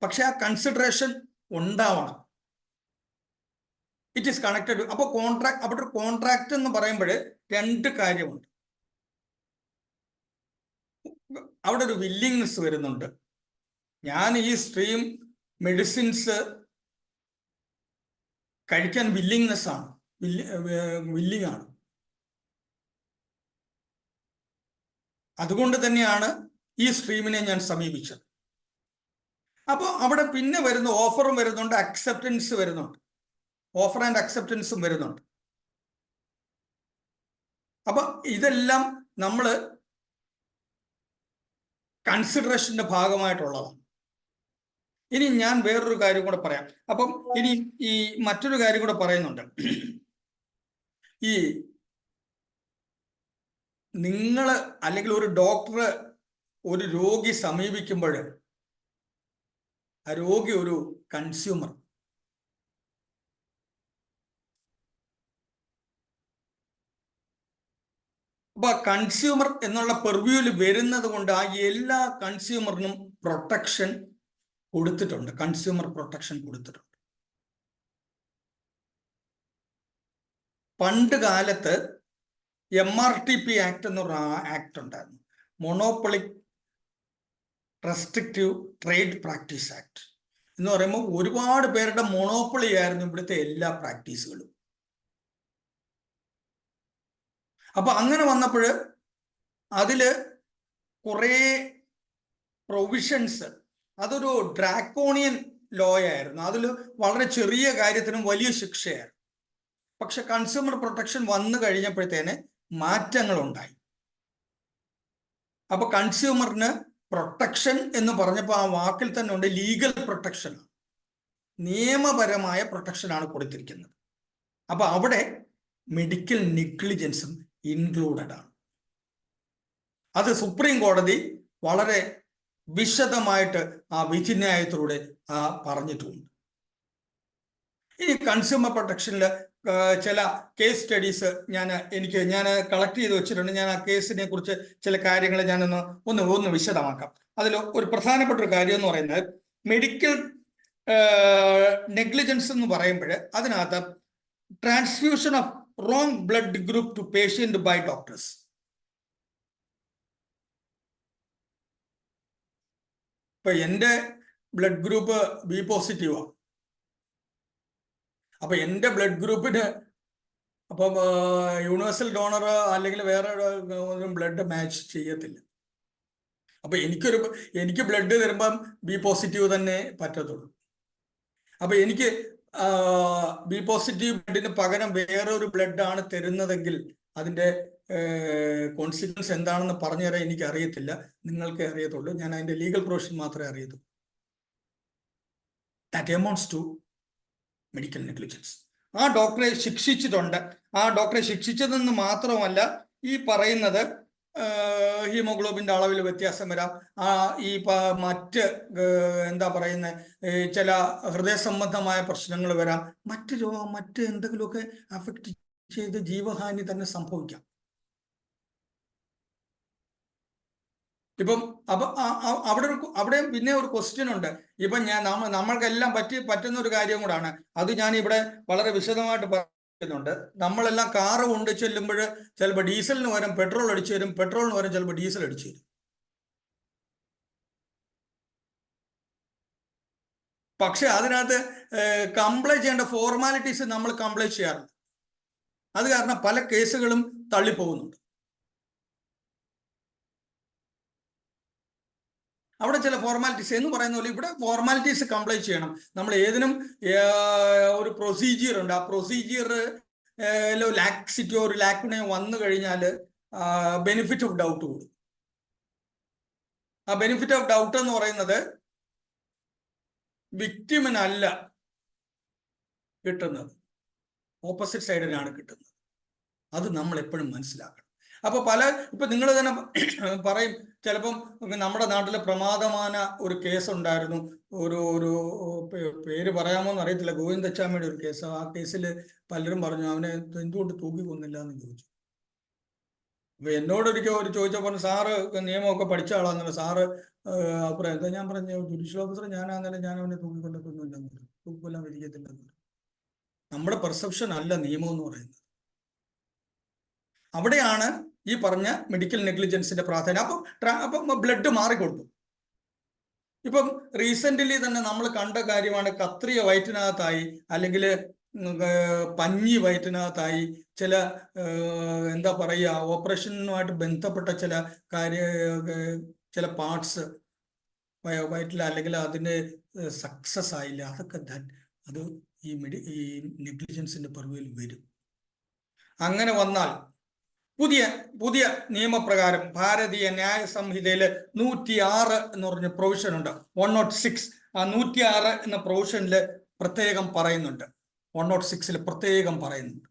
പക്ഷെ ആ കൺസിഡറേഷൻ ഉണ്ടാവണം. It is connected. അപ്പൊ അവിടെ ഒരു കോൺട്രാക്ട് എന്ന് പറയുമ്പോൾ 2 കാര്യമുണ്ട്. അവിടെ ഒരു വില്ലിങ്നെസ് വരുന്നുണ്ട്. ഞാൻ ഈ സ്ട്രീം മെഡിസിൻസ് കഴിക്കാൻ വില്ലിങ്നെസ് ആണ്, വില്ലിങ് ആണ്. അതുകൊണ്ട് തന്നെയാണ് ഈ സ്ട്രീമിനെ ഞാൻ സമീപിച്ചത്. അപ്പോൾ അവിടെ പിന്നെ വരുന്ന ഓഫറും വരുന്നുണ്ട്, അക്സെപ്റ്റൻസ് വരുന്നുണ്ട്. ഓഫർ ആൻഡ് അക്സെപ്റ്റൻസും വരുന്നുണ്ട്. അപ്പൊ ഇതെല്ലാം നമ്മൾ കൺസിഡറേഷന്റെ ഭാഗമായിട്ടുള്ളതാണ്. ഇനി ഞാൻ വേറൊരു കാര്യം കൂടെ പറയാം. അപ്പം ഇനി ഈ മറ്റൊരു കാര്യം കൂടെ പറയുന്നുണ്ട്. ഈ നിങ്ങൾ അല്ലെങ്കിൽ ഒരു ഡോക്ടർ ഒരു രോഗി സമീപിക്കുമ്പോൾ ആ രോഗി ഒരു കൺസ്യൂമർ. അപ്പൊ കൺസ്യൂമർ എന്നുള്ള പെർവ്യൂവിൽ വരുന്നത് കൊണ്ട് ആ എല്ലാ കൺസ്യൂമറിനും പ്രൊട്ടക്ഷൻ കൊടുത്തിട്ടുണ്ട്. കൺസ്യൂമർ പ്രൊട്ടക്ഷൻ കൊടുത്തിട്ടുണ്ട്. പണ്ട് കാലത്ത് MRTP ആക്ട് എന്നൊരു ആക്ട് ഉണ്ടായിരുന്നു. Monopoly restrictive trade practice act എന്ന് പറയുമ്പോൾ ഒരുപാട് പേരുടെ മൊണോപ്പൊളി ആയിരുന്നു ഇവിടുത്തെ എല്ലാ പ്രാക്ടീസുകളും. അപ്പൊ അങ്ങനെ വന്നപ്പോൾ അതില് കുറെ പ്രൊവിഷൻസ്, അതൊരു ഡ്രാക്കോണിയൻ ലോ ആയിരുന്നു. അതിൽ വളരെ ചെറിയ കാര്യത്തിനും വലിയ ശിക്ഷയായിരുന്നു. പക്ഷെ കൺസ്യൂമർ പ്രൊട്ടക്ഷൻ വന്നു കഴിഞ്ഞപ്പോഴത്തേന് മാറ്റങ്ങൾ ഉണ്ടായി. അപ്പൊ കൺസ്യൂമറിന് പ്രൊട്ടക്ഷൻ എന്ന് പറഞ്ഞപ്പോൾ ആ വാക്കിൽ തന്നെ ഉണ്ട് ലീഗൽ പ്രൊട്ടക്ഷൻ, നിയമപരമായ പ്രൊട്ടക്ഷനാണ് കൊടുത്തിരിക്കുന്നത്. അപ്പൊ അവിടെ മെഡിക്കൽ നെഗ്ലിജൻസും ഇൻക്ലൂഡഡ് ആണ്. അത് സുപ്രീം കോടതി വളരെ വിശദമായിട്ട് ആ വിധിന്യായത്തിലൂടെ പറഞ്ഞിട്ടുണ്ട്. ഈ കൺസ്യൂമർ പ്രൊട്ടക്ഷനിൽ ചില കേസ് സ്റ്റഡീസ് ഞാൻ കളക്ട് ചെയ്ത് വെച്ചിട്ടുണ്ട്. ഞാൻ ആ കേസിനെ കുറിച്ച് ചില കാര്യങ്ങൾ ഒന്ന് വിശദമാക്കാം. അതിൽ ഒരു പ്രധാനപ്പെട്ട ഒരു കാര്യം എന്ന് പറയുന്നത് മെഡിക്കൽ നെഗ്ലിജൻസ് എന്ന് പറയുമ്പോൾ അതിനകത്ത് transfusion of wrong blood group to patient by doctors. ഇപ്പൊ എൻ്റെ ബ്ലഡ് ഗ്രൂപ്പ് ബി പോസിറ്റീവാണ്. അപ്പൊ എൻ്റെ ബ്ലഡ് ഗ്രൂപ്പിന് അപ്പം യൂണിവേഴ്സൽ ഡോണർ അല്ലെങ്കിൽ വേറെ ബ്ലഡ് മാച്ച് ചെയ്യത്തില്ല. അപ്പൊ എനിക്ക് ബ്ലഡ് തരുമ്പം ബി പോസിറ്റീവ് തന്നെ പറ്റത്തുള്ളൂ. അപ്പൊ എനിക്ക് ബി പോസിറ്റീവ് ബ്ലഡിന് പകരം വേറൊരു ബ്ലഡാണ് തരുന്നതെങ്കിൽ അതിൻ്റെ കോൺസിക്വൻസ് എന്താണെന്ന് പറഞ്ഞു തരാൻ എനിക്ക് അറിയത്തില്ല, നിങ്ങൾക്ക് അറിയത്തുള്ളൂ. ഞാൻ അതിൻ്റെ ലീഗൽ പ്രൊവിഷൻ മാത്രമേ അറിയത്തുള്ളൂ. That amounts to medical negligence. ആ ഡോക്ടറെ ശിക്ഷിച്ചിട്ടുണ്ട്. ആ ഡോക്ടറെ ശിക്ഷിച്ചതെന്ന് മാത്രമല്ല, ഈ പറയുന്നത് ഹീമോഗ്ലോബിൻ്റെ അളവിൽ വ്യത്യാസം വരാം, ഈ മറ്റ് എന്താ പറയുന്നത് ചില ഹൃദയ സംബന്ധമായ പ്രശ്നങ്ങൾ വരാം, മറ്റ് എന്തെങ്കിലുമൊക്കെ അഫക്റ്റ് ചെയ്ത് ജീവഹാനി തന്നെ സംഭവിക്കാം. ഇപ്പം അവിടെ പിന്നെ ഒരു ക്വസ്റ്റ്യൻ ഉണ്ട്. ഇപ്പം നമ്മൾക്കെല്ലാം പറ്റുന്ന ഒരു കാര്യം കൂടാണ് അത്. ഞാൻ ഇവിടെ വളരെ വിശദമായിട്ട് പറയുന്നുണ്ട്. നമ്മളെല്ലാം കാറ് കൊണ്ട് ചെല്ലുമ്പോൾ ചിലപ്പോൾ ഡീസലിന് പകരം പെട്രോൾ അടിച്ചു തരും, പെട്രോളിന് പകരം ചിലപ്പോൾ ഡീസൽ അടിച്ചു തരും. പക്ഷെ അതിനകത്ത് കംപ്ലൈ ചെയ്യേണ്ട ഫോർമാലിറ്റീസ് നമ്മൾ കംപ്ലൈ ചെയ്യാറില്ല. അത് കാരണം പല കേസുകളും തള്ളിപ്പോകുന്നുണ്ട്. അവിടെ ചില ഫോർമാലിറ്റീസ് എന്ന് പറയുന്ന പോലെ ഇവിടെ ഫോർമാലിറ്റീസ് കംപ്ലൈ ചെയ്യണം. നമ്മൾ ഏതിനും ഒരു പ്രൊസീജിയർ ഉണ്ട്. ആ പ്രൊസീജിയർ ലാക്സിറ്റി ഒരു ലാക്വിനെ വന്നു കഴിഞ്ഞാൽ ബെനിഫിറ്റ് ഓഫ് ഡൗട്ട് കൂടും. ആ ബെനിഫിറ്റ് ഓഫ് ഡൗട്ട് എന്ന് പറയുന്നത് വിക്ടിമിനല്ല കിട്ടുന്നത്, ഓപ്പോസിറ്റ് സൈഡിനാണ് കിട്ടുന്നത്. അത് നമ്മൾ എപ്പോഴും മനസ്സിലാക്കണം. അപ്പൊ ഇപ്പൊ നിങ്ങൾ തന്നെ പറയും, ചിലപ്പം നമ്മുടെ നാട്ടിലെ പ്രമാദമായ ഒരു കേസ് ഉണ്ടായിരുന്നു. ഒരു പേര് പറയാമോ എന്ന് അറിയത്തില്ല, ഗോവിന്ദച്ചാമിയുടെ ഒരു കേസ്. ആ കേസിൽ പലരും പറഞ്ഞു അവനെ എന്തുകൊണ്ട് തൂക്കി കൊന്നില്ല എന്ന് ചോദിച്ചു. അപ്പൊ എന്നോടൊരിക്കൽ ചോദിച്ചപ്പോൾ സാറ് നിയമമൊക്കെ പഠിച്ച ആളാന്നല്ലോ, സാറ് അഭിപ്രായം എന്താ? ഞാൻ പറഞ്ഞു ജുഡീഷ്യൽ ഓഫീസർ ഞാനാന്നല്ലേ, ഞാൻ അവനെ തൂക്കിക്കൊണ്ടില്ലെന്ന്, തൂക്കിക്കൊല്ലാൻ വിധിക്കത്തില്ലെന്ന്. നമ്മുടെ പെർസെപ്ഷൻ അല്ല നിയമം എന്ന് പറയുന്നത്. അവിടെയാണ് ഈ പറഞ്ഞ മെഡിക്കൽ നെഗ്ലിജൻസിന്റെ പ്രാധാന്യം. അപ്പം ബ്ലഡ് മാറിക്കൊടുത്തു. ഇപ്പം റീസെന്റ്ലി തന്നെ നമ്മൾ കണ്ട കാര്യമാണ്, കത്രിയ വയറ്റിനകത്തായി അല്ലെങ്കിൽ പഞ്ഞി വയറ്റിനകത്തായി ചില എന്താ പറയുക ഓപ്പറേഷനുമായിട്ട് ബന്ധപ്പെട്ട ചില പാർട്സ് വയറ്റിൽ അല്ലെങ്കിൽ അതിന് സക്സസ് ആയില്ല. അതൊക്കെ അത് ഈ നെഗ്ലിജൻസിന്റെ പർവ്വയിൽ വരും. അങ്ങനെ വന്നാൽ പുതിയ നിയമപ്രകാരം ഭാരതീയ ന്യായ സംഹിതയില് 106 എന്ന് പറഞ്ഞ പ്രൊവിഷൻ ഉണ്ട്. 106 ആ 106 എന്ന പ്രൊവിഷനിൽ പ്രത്യേകം പറയുന്നുണ്ട്. 106 പ്രത്യേകം പറയുന്നുണ്ട്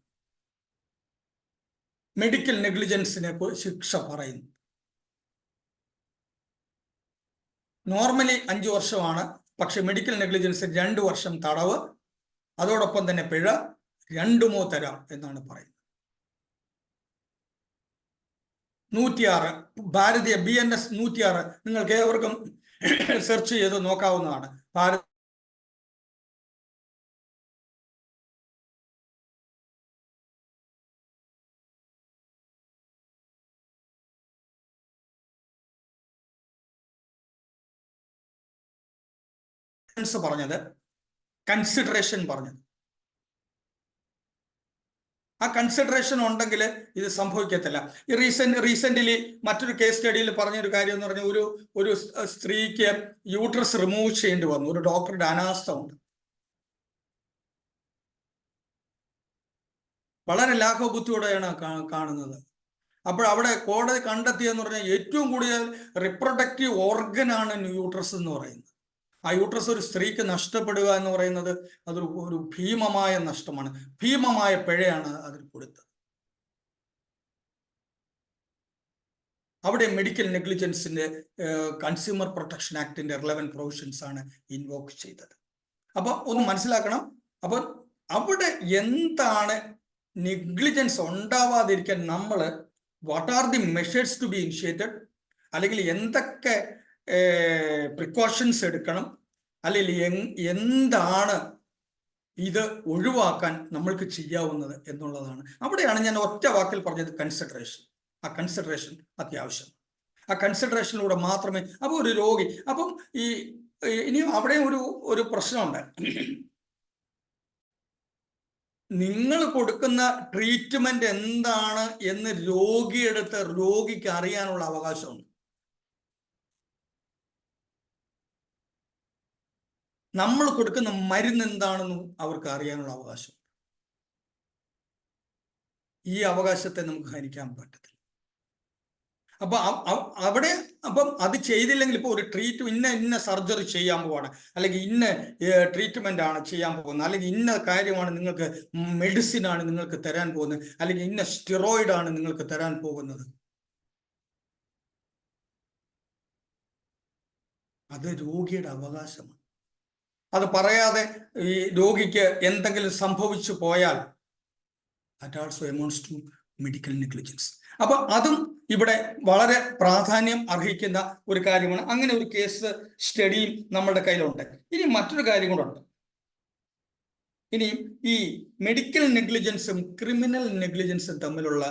മെഡിക്കൽ നെഗ്ലിജൻസിനെ ശിക്ഷ പറയുന്നു. നോർമലി 5 വർഷമാണ്, പക്ഷെ മെഡിക്കൽ നെഗ്ലിജൻസ് 2 വർഷം തടവ്, അതോടൊപ്പം തന്നെ പിഴ 2 തരാം എന്നാണ് പറയുന്നത്. 106 ഭാരതീയ BNS 106 നിങ്ങൾക്ക് ഏവർക്കും സെർച്ച് ചെയ്ത് നോക്കാവുന്നതാണ്. പറഞ്ഞത് കൺസിഡറേഷൻ പറഞ്ഞത്. ആ കൺസിഡറേഷൻ ഉണ്ടെങ്കിൽ ഇത് സംഭവിക്കത്തില്ല. ഈ റീസെന്റ്ലി മറ്റൊരു കേസ് സ്റ്റഡിയിൽ പറഞ്ഞൊരു കാര്യം എന്ന് പറഞ്ഞാൽ ഒരു സ്ത്രീക്ക് യൂട്രസ് റിമൂവ് ചെയ്യേണ്ടി വന്നു. ഒരു ഡോക്ടറുടെ അനാസ്ഥ ഉണ്ട്. വളരെ ലാഘവബുദ്ധിയോടെയാണ് കാണുന്നത്. അപ്പോൾ അവിടെ കോടതി കണ്ടെത്തിയെന്ന് പറഞ്ഞാൽ ഏറ്റവും കൂടുതൽ റിപ്രൊഡക്റ്റീവ് ഓർഗനാണ് യൂട്രസ് എന്ന് പറയുന്നത്. ആ യൂട്രസ് ഒരു സ്ത്രീക്ക് നഷ്ടപ്പെടുക എന്ന് പറയുന്നത് ഒരു ഭീമമായ നഷ്ടമാണ്, ഭീമമായ പിഴയാണ് അതിൽ കൊടുത്തത്. അവിടെ മെഡിക്കൽ നെഗ്ലിജൻസിന്റെ കൺസ്യൂമർ പ്രൊട്ടക്ഷൻ ആക്ടിന്റെ റിലവന്റ് പ്രൊവിഷൻസ് ആണ് ഇൻവോക്ക് ചെയ്തത്. അപ്പൊ ഒന്ന് മനസ്സിലാക്കണം. അപ്പോൾ അവിടെ എന്താണ് നെഗ്ലിജൻസ് ഉണ്ടാവാതിരിക്കാൻ നമ്മൾ what are the measures to be initiated, അല്ലെങ്കിൽ എന്തൊക്കെ പ്രിക്കോഷൻസ് എടുക്കണം, അല്ലെങ്കിൽ എന്താണ് ഇത് ഒഴിവാക്കാൻ നമ്മൾക്ക് ചെയ്യാവുന്നത് എന്നുള്ളതാണ്. അവിടെയാണ് ഞാൻ ഒറ്റ വാക്കിൽ പറഞ്ഞത് കൺസിഡറേഷൻ. ആ കൺസിഡറേഷൻ അത്യാവശ്യം. ആ കൺസിഡറേഷനിലൂടെ മാത്രമേ അപ്പോൾ ഒരു രോഗി അപ്പം ഇനിയും അവിടെ ഒരു പ്രശ്നമുണ്ട്. നിങ്ങൾ കൊടുക്കുന്ന ട്രീറ്റ്മെന്റ് എന്താണ് എന്ന് രോഗിക്ക് അറിയാനുള്ള അവകാശമുണ്ട്. നമ്മൾ കൊടുക്കുന്ന മരുന്ന് എന്താണെന്നും അവർക്ക് അറിയാനുള്ള അവകാശം. ഈ അവകാശത്തെ നമുക്ക് ഹനിക്കാൻ പറ്റത്തില്ല. അപ്പൊ അവിടെ അത് ചെയ്തില്ലെങ്കിൽ ഇപ്പോൾ ഒരു ഇന്ന സർജറി ചെയ്യാൻ പോവാണ്, അല്ലെങ്കിൽ ഇന്ന ട്രീറ്റ്മെന്റ് ആണ് ചെയ്യാൻ പോകുന്നത്, അല്ലെങ്കിൽ ഇന്ന കാര്യമാണ് നിങ്ങൾക്ക് മെഡിസിൻ ആണ് നിങ്ങൾക്ക് തരാൻ പോകുന്നത്, അല്ലെങ്കിൽ ഇന്ന സ്റ്റിറോയിഡ് ആണ് നിങ്ങൾക്ക് തരാൻ പോകുന്നത്, അത് രോഗിയുടെ അവകാശമാണ്. അത് പറയാതെ ഈ രോഗിക്ക് എന്തെങ്കിലും സംഭവിച്ചു പോയാൽ that also amounts to medical negligence. അപ്പൊ അതും ഇവിടെ വളരെ പ്രാധാന്യം അർഹിക്കുന്ന ഒരു കാര്യമാണ്. അങ്ങനെ ഒരു കേസ് സ്റ്റഡിയും നമ്മുടെ കയ്യിലുണ്ട്. ഇനി മറ്റൊരു കാര്യം കൂടെ. ഇനി ഈ മെഡിക്കൽ നെഗ്ലിജൻസും ക്രിമിനൽ നെഗ്ലിജൻസും തമ്മിലുള്ള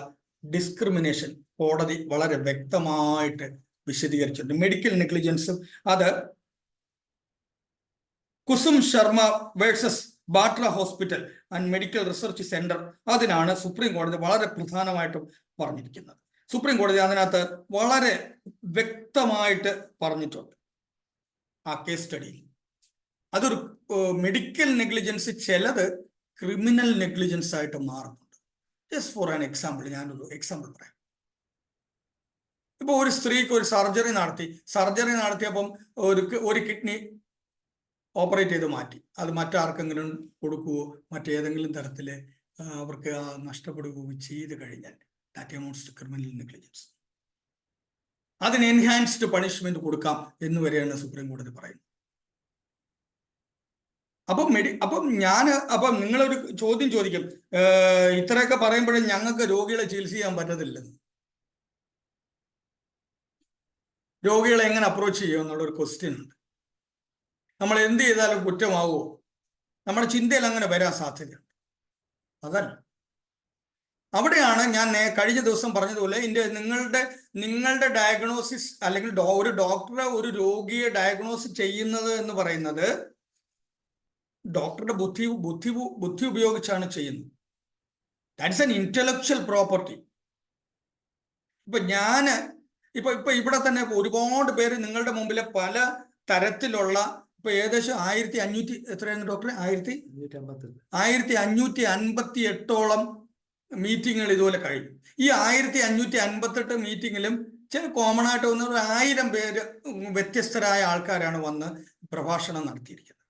ഡിസ്ക്രിമിനേഷൻ കോടതി വളരെ വ്യക്തമായിട്ട് വിശദീകരിച്ചിട്ടുണ്ട്. മെഡിക്കൽ നെഗ്ലിജൻസും അത് Kusum Sharma versus Batra hospital and medical research centre, അതിനാണ് സുപ്രീം കോടതി വളരെ പ്രധാനമായിട്ടും പറഞ്ഞിരിക്കുന്നത്. സുപ്രീം കോടതി അതിനകത്ത് വളരെ വ്യക്തമായിട്ട് പറഞ്ഞിട്ടുണ്ട് ആ കേസ് സ്റ്റഡിയിൽ. അതൊരു മെഡിക്കൽ നെഗ്ലിജൻസ് ചിലത് ക്രിമിനൽ നെഗ്ലിജൻസ് ആയിട്ട് മാറുന്നുണ്ട്. ജസ്റ്റ് ഫോർ ആൻ എക്സാമ്പിൾ, ഞാനൊരു എക്സാമ്പിൾ പറയാം. ഇപ്പൊ ഒരു സ്ത്രീക്ക് ഒരു സർജറി നടത്തിയപ്പം ഒരു കിഡ്നി ഓപ്പറേറ്റ് ചെയ്ത് മാറ്റി, അത് മറ്റാർക്കെങ്കിലും കൊടുക്കുകയോ മറ്റേതെങ്കിലും തരത്തിൽ അവർക്ക് നഷ്ടപ്പെടുകയോ ചെയ്ത് കഴിഞ്ഞാൽ that amounts to criminal negligence. അതിന് എൻഹാൻസ്ഡ് പണിഷ്മെന്റ് കൊടുക്കാം എന്ന് വരെയാണ് സുപ്രീം കോടതി പറയുന്നത്. അപ്പം നിങ്ങളൊരു ചോദ്യം ചോദിക്കും, ഇത്രയൊക്കെ പറയുമ്പോഴേ ഞങ്ങൾക്ക് രോഗികളെ ചികിത്സ ചെയ്യാൻ പറ്റത്തില്ലെന്ന്. രോഗികളെ എങ്ങനെ അപ്രോച്ച് ചെയ്യുക എന്നുള്ളൊരു ക്വസ്റ്റ്യൻ ഉണ്ട്. നമ്മൾ എന്ത് ചെയ്താലും കുറ്റമാവുമോ? നമ്മുടെ ചിന്തയിൽ അങ്ങനെ വരാൻ സാധ്യതയുണ്ട്. അതല്ല, അവിടെയാണ് ഞാൻ കഴിഞ്ഞ ദിവസം പറഞ്ഞതുപോലെ നിങ്ങളുടെ ഡയഗ്നോസിസ്, അല്ലെങ്കിൽ ഒരു ഡോക്ടറെ ഒരു രോഗിയെ ഡയഗ്നോസ് ചെയ്യുന്നത് എന്ന് പറയുന്നത് ഡോക്ടറുടെ ബുദ്ധി ഉപയോഗിച്ചാണ് ചെയ്യുന്നത്. That's an intellectual property. ഇപ്പൊ ഇവിടെ തന്നെ ഒരുപാട് പേര് നിങ്ങളുടെ മുമ്പിലെ പല തരത്തിലുള്ള ഏകദേശം 1500 എത്രയായിരുന്നു ഡോക്ടറെ 1558ഓളം മീറ്റിങ്ങുകൾ ഇതുപോലെ കഴിഞ്ഞു. ഈ 1558 മീറ്റിങ്ങിലും ചില കോമൺ ആയിട്ട് വന്ന 1000 പേര് വ്യത്യസ്തരായ ആൾക്കാരാണ് വന്ന് പ്രഭാഷണം നടത്തിയിരിക്കുന്നത്.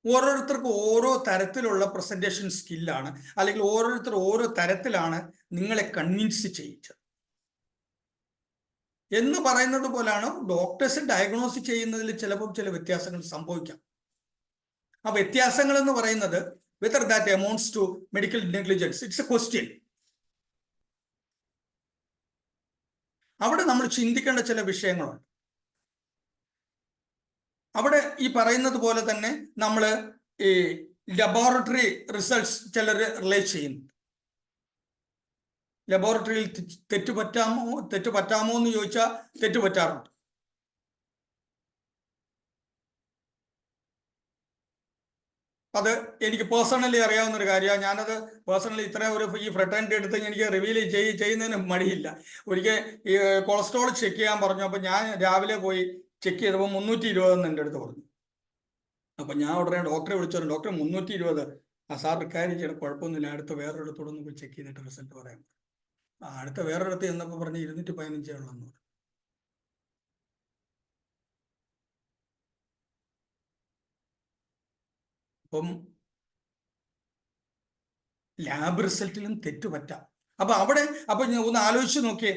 ഓരോരുത്തർക്കും ഓരോ തരത്തിലുള്ള പ്രസന്റേഷൻ സ്കില്ലാണ്, അല്ലെങ്കിൽ ഓരോരുത്തർ ഓരോ തരത്തിലാണ് നിങ്ങളെ കൺവിൻസ് ചെയ്യിച്ചത് എന്ന് പറയുന്നത് പോലാണ് ഡോക്ടേഴ്സ് ഡയഗ്നോസ് ചെയ്യുന്നതിൽ ചിലപ്പോൾ ചില വ്യത്യാസങ്ങൾ സംഭവിക്കാം. ആ വ്യത്യാസങ്ങൾ എന്ന് പറയുന്നത് whether that amounts to medical negligence, it's a question. അവിടെ നമ്മൾ ചിന്തിക്കേണ്ട ചില വിഷയങ്ങളുണ്ട്. അവിടെ ഈ പറയുന്നത് പോലെ തന്നെ നമ്മൾ ഈ ലബോറട്ടറി റിസൾട്ട്സ് ചിലർ റിലേറ്റ് ചെയ്യുന്നു. ലബോറട്ടറിയിൽ തെറ്റ് പറ്റാമോ എന്ന് ചോദിച്ചാൽ തെറ്റ് പറ്റാറുണ്ട്. അത് എനിക്ക് പേഴ്സണലി അറിയാവുന്ന ഒരു കാര്യമാണ്. ഞാനത് പേഴ്സണലി ഈ ഫ്രട്ടേണിറ്റി എടുത്ത് എനിക്ക് റിവീൽ ചെയ്യുന്നതിന് മടിയില്ല. ഒരിക്കൽ ഈ കൊളസ്ട്രോൾ ചെക്ക് ചെയ്യാൻ പറഞ്ഞു. അപ്പം ഞാൻ രാവിലെ പോയി ചെക്ക് ചെയ്തപ്പോൾ 320 എൻ്റെ അടുത്ത് പറഞ്ഞു. അപ്പം ഞാൻ ഉടനെ ഡോക്ടറെ വിളിച്ചു പറഞ്ഞു, ഡോക്ടർ 320, സാർ കാര്യം ചെയ്യണം, കുഴപ്പമൊന്നുമില്ല, അടുത്ത് വേറൊരിടത്തോടൊന്ന് പോയി ചെക്ക് ചെയ്തിട്ട് റിസൾട്ട് പറയാം. അടുത്ത വേറൊരിടത്ത് ചെന്നപ്പോൾ പറഞ്ഞ് 215 ഉള്ളെന്ന് പറഞ്ഞു. അപ്പം ലാബ് റിസൾട്ടിലും തെറ്റ് പറ്റാം. അപ്പൊ അവിടെ ഒന്ന് ആലോചിച്ച് നോക്കിയേ,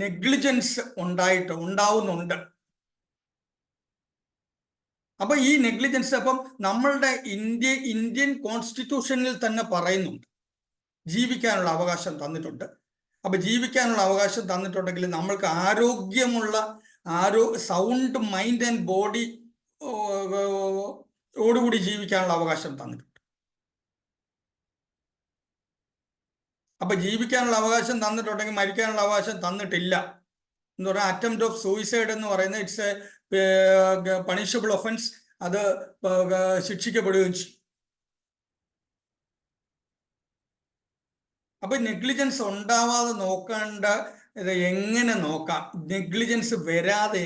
നെഗ്ലിജൻസ് ഉണ്ടാവുന്നുണ്ട്. അപ്പൊ ഈ നെഗ്ലിജൻസ് അപ്പം നമ്മളുടെ ഇന്ത്യൻ കോൺസ്റ്റിറ്റ്യൂഷനിൽ തന്നെ പറയുന്നുണ്ട് ജീവിക്കാനുള്ള അവകാശം തന്നിട്ടുണ്ട്. അപ്പൊ ജീവിക്കാനുള്ള അവകാശം തന്നിട്ടുണ്ടെങ്കിൽ നമ്മൾക്ക് ആരോഗ്യമുള്ള സൗണ്ട് മൈൻഡ് ആൻഡ് ബോഡി ഓടുകൂടി ജീവിക്കാനുള്ള അവകാശം തന്നിട്ടുണ്ട്. അപ്പൊ ജീവിക്കാനുള്ള അവകാശം തന്നിട്ടുണ്ടെങ്കിൽ മരിക്കാനുള്ള അവകാശം തന്നിട്ടില്ല എന്ന് പറഞ്ഞാൽ അറ്റംപ്റ്റ് ഓഫ് സൂയിസൈഡ് എന്ന് പറയുന്നത് ഇറ്റ്സ് എ പണിഷബിൾ ഒഫൻസ്. അത് ശിക്ഷിക്കപ്പെടുകയും ചെയ്യും. അപ്പൊ നെഗ്ലിജൻസ് ഉണ്ടാവാതെ നോക്കേണ്ട ഇത് എങ്ങനെ നോക്കാം, നെഗ്ലിജൻസ് വരാതെ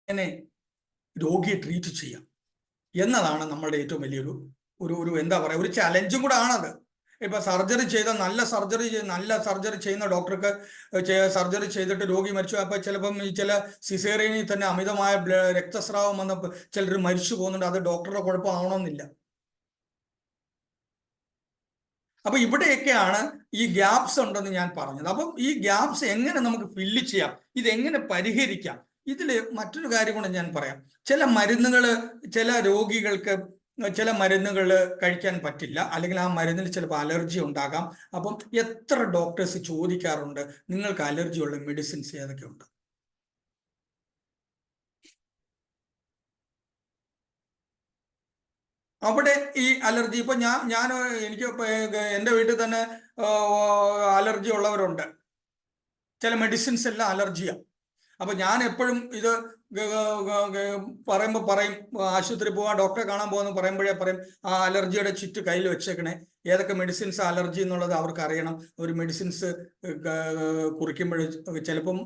എങ്ങനെ രോഗിയെ ട്രീറ്റ് ചെയ്യാം എന്നതാണ് നമ്മളുടെ ഏറ്റവും വലിയൊരു എന്താ പറയുക, ഒരു ചലഞ്ചും കൂടെ ആണത്. ഇപ്പൊ സർജറി ചെയ്ത നല്ല സർജറി ചെയ്യുന്ന ഡോക്ടർക്ക് സർജറി ചെയ്തിട്ട് രോഗി മരിച്ചു. അപ്പൊ ചിലപ്പം ഈ ചില സിസേറിയനിൽ തന്നെ അമിതമായ രക്തസ്രാവം വന്നപ്പോൾ ചിലർ മരിച്ചു പോകുന്നുണ്ട്. അത് ഡോക്ടറുടെ കുഴപ്പമാവണമെന്നില്ല. അപ്പൊ ഇവിടെയൊക്കെയാണ് ഈ ഗ്യാപ്സ് ഉണ്ടെന്ന് ഞാൻ പറഞ്ഞത്. അപ്പം ഈ ഗ്യാപ്സ് എങ്ങനെ നമുക്ക് ഫില്ല് ചെയ്യാം, ഇതെങ്ങനെ പരിഹരിക്കാം, ഇതിൽ മറ്റൊരു കാര്യം കൂടെ ഞാൻ പറയാം. ചില രോഗികൾക്ക് ചില മരുന്നുകൾ കഴിക്കാൻ പറ്റില്ല, അല്ലെങ്കിൽ ആ മരുന്നിൽ ചിലപ്പോൾ അലർജി ഉണ്ടാകാം. അപ്പം എത്ര ഡോക്ടേഴ്സ് ചോദിക്കാറുണ്ട് നിങ്ങൾക്ക് അലർജി ഉള്ള മെഡിസിൻസ് ഏതൊക്കെ ഉണ്ട്? അവിടെ ഈ അലർജി ഇപ്പൊ എനിക്ക് എൻ്റെ വീട്ടിൽ തന്നെ അലർജി ഉള്ളവരുണ്ട്. ചില മെഡിസിൻസ് എല്ലാം അലർജിയാണ്. അപ്പൊ ഞാൻ എപ്പോഴും ഇത് പറയും ആശുപത്രി പോവാ ഡോക്ടറെ കാണാൻ പോകുന്ന പറയുമ്പോഴേ പറയും ആ അലർജിയുടെ ചിറ്റ് കയ്യിൽ വെച്ചേക്കണേ. ഏതൊക്കെ മെഡിസിൻസ് അലർജി എന്നുള്ളത് അവർക്ക് അറിയണം. ഒരു മെഡിസിൻസ് കുറിക്കുമ്പോൾ ചിലപ്പം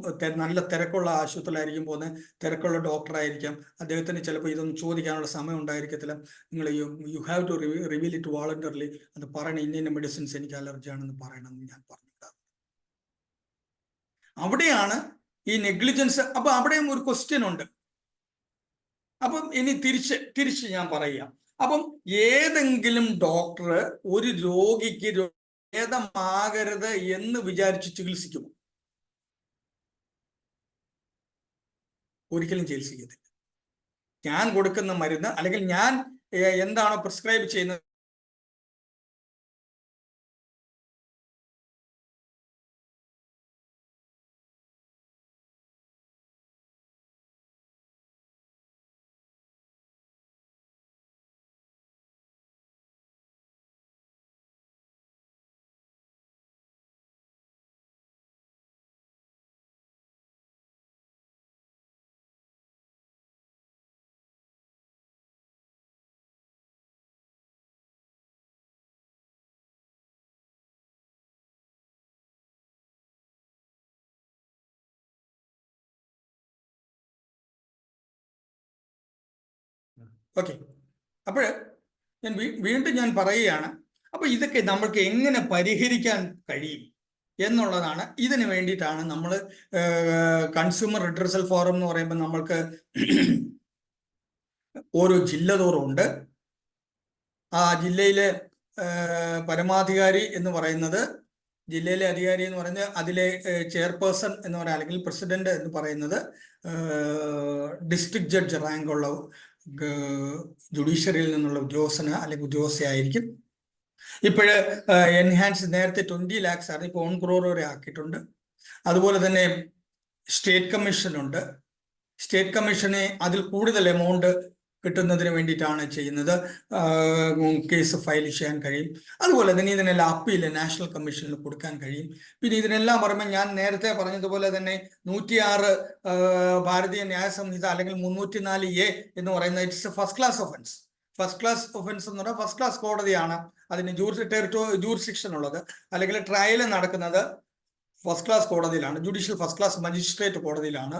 നല്ല തിരക്കുള്ള ആശുപത്രിയിലായിരിക്കും പോകുന്നത്, തിരക്കുള്ള ഡോക്ടറായിരിക്കാം. അദ്ദേഹത്തിന് ചിലപ്പോൾ ഇതൊന്നും ചോദിക്കാനുള്ള സമയം ഉണ്ടായിരിക്കത്തില്ല. നിങ്ങൾ you have to reveal it voluntarily. അത് പറയണം, ഇന്ന മെഡിസിൻസ് എനിക്ക് അലർജി ആണെന്ന് പറയണം എന്ന് ഞാൻ പറഞ്ഞിട്ടുണ്ട്. അവിടെയാണ് ഈ നെഗ്ലിജൻസ്. അപ്പൊ അവിടെയും ഒരു ക്വസ്റ്റ്യൻ ഉണ്ട്. അപ്പം ഇനി തിരിച്ച് ഞാൻ പറയാം. അപ്പം ഏതെങ്കിലും ഡോക്ടർ ഒരു രോഗിക്ക് ഭേദമാകരുത് എന്ന് വിചാരിച്ച് ചികിത്സിക്കുമോ? ഒരിക്കലും ചികിത്സിക്കത്തില്ല. ഞാൻ കൊടുക്കുന്ന മരുന്ന് അല്ലെങ്കിൽ ഞാൻ എന്താണോ പ്രിസ്ക്രൈബ് ചെയ്യുന്നത് ഓക്കെ. അപ്പോൾ വീണ്ടും ഞാൻ പറയുകയാണ്, അപ്പൊ ഇതൊക്കെ നമ്മൾക്ക് എങ്ങനെ പരിഹരിക്കാൻ കഴിയും എന്നുള്ളതാണ്. ഇതിന് വേണ്ടിയിട്ടാണ് നമ്മൾ കൺസ്യൂമർ റിഡ്രസൽ ഫോറം എന്ന് പറയുമ്പോൾ നമ്മൾക്ക് ഓരോ ജില്ല തോറും ഉണ്ട്. ആ ജില്ലയിലെ പരമാധികാരി എന്ന് പറയുന്നത്, ജില്ലയിലെ അധികാരി എന്ന് പറയുന്നത്, അതിലെ ചെയർപേഴ്സൺ എന്ന് പറയുക അല്ലെങ്കിൽ പ്രസിഡന്റ് എന്ന് പറയുന്നത് ഡിസ്ട്രിക്ട് ജഡ്ജ് റാങ്കുള്ള ജുഡീഷ്യറിയിൽ നിന്നുള്ള ഉദ്യോഗസ്ഥന് അല്ലെങ്കിൽ ഉദ്യോഗസ്ഥയായിരിക്കും. ഇപ്പോഴ് എൻഹാൻസ് നേരത്തെ 20 lakhs ആണ്, ഇപ്പോൾ 1 crore വരെ ആക്കിയിട്ടുണ്ട്. അതുപോലെ തന്നെ സ്റ്റേറ്റ് കമ്മീഷൻ ഉണ്ട്. സ്റ്റേറ്റ് കമ്മീഷനെ അതിൽ കൂടുതൽ എമൗണ്ട് കിട്ടുന്നതിന് വേണ്ടിയിട്ടാണ് ചെയ്യുന്നത്. കേസ് ഫയൽ ചെയ്യാൻ കഴിയും. അതുപോലെ തന്നെ ഇതിനെല്ലാം അപ്പീൽ നാഷണൽ കമ്മീഷനിൽ കൊടുക്കാൻ കഴിയും. പിന്നെ ഇതിനെല്ലാം പറയുമ്പോൾ ഞാൻ നേരത്തെ പറഞ്ഞതുപോലെ തന്നെ 106 ഭാരതീയ ന്യായ സംഹിത അല്ലെങ്കിൽ 304A എന്ന് പറയുന്നത് it's first class offence. First class offence എന്ന് പറഞ്ഞാൽ ഫസ്റ്റ് ക്ലാസ് കോടതിയാണ് അതിന് ജൂറിസ്ഡിക്ഷൻ ഉള്ളത്. അല്ലെങ്കിൽ ട്രയൽ നടക്കുന്നത് ഫസ്റ്റ് ക്ലാസ് കോടതിയിലാണ്, ജുഡീഷ്യൽ ഫസ്റ്റ് ക്ലാസ് മജിസ്ട്രേറ്റ് കോടതിയിലാണ്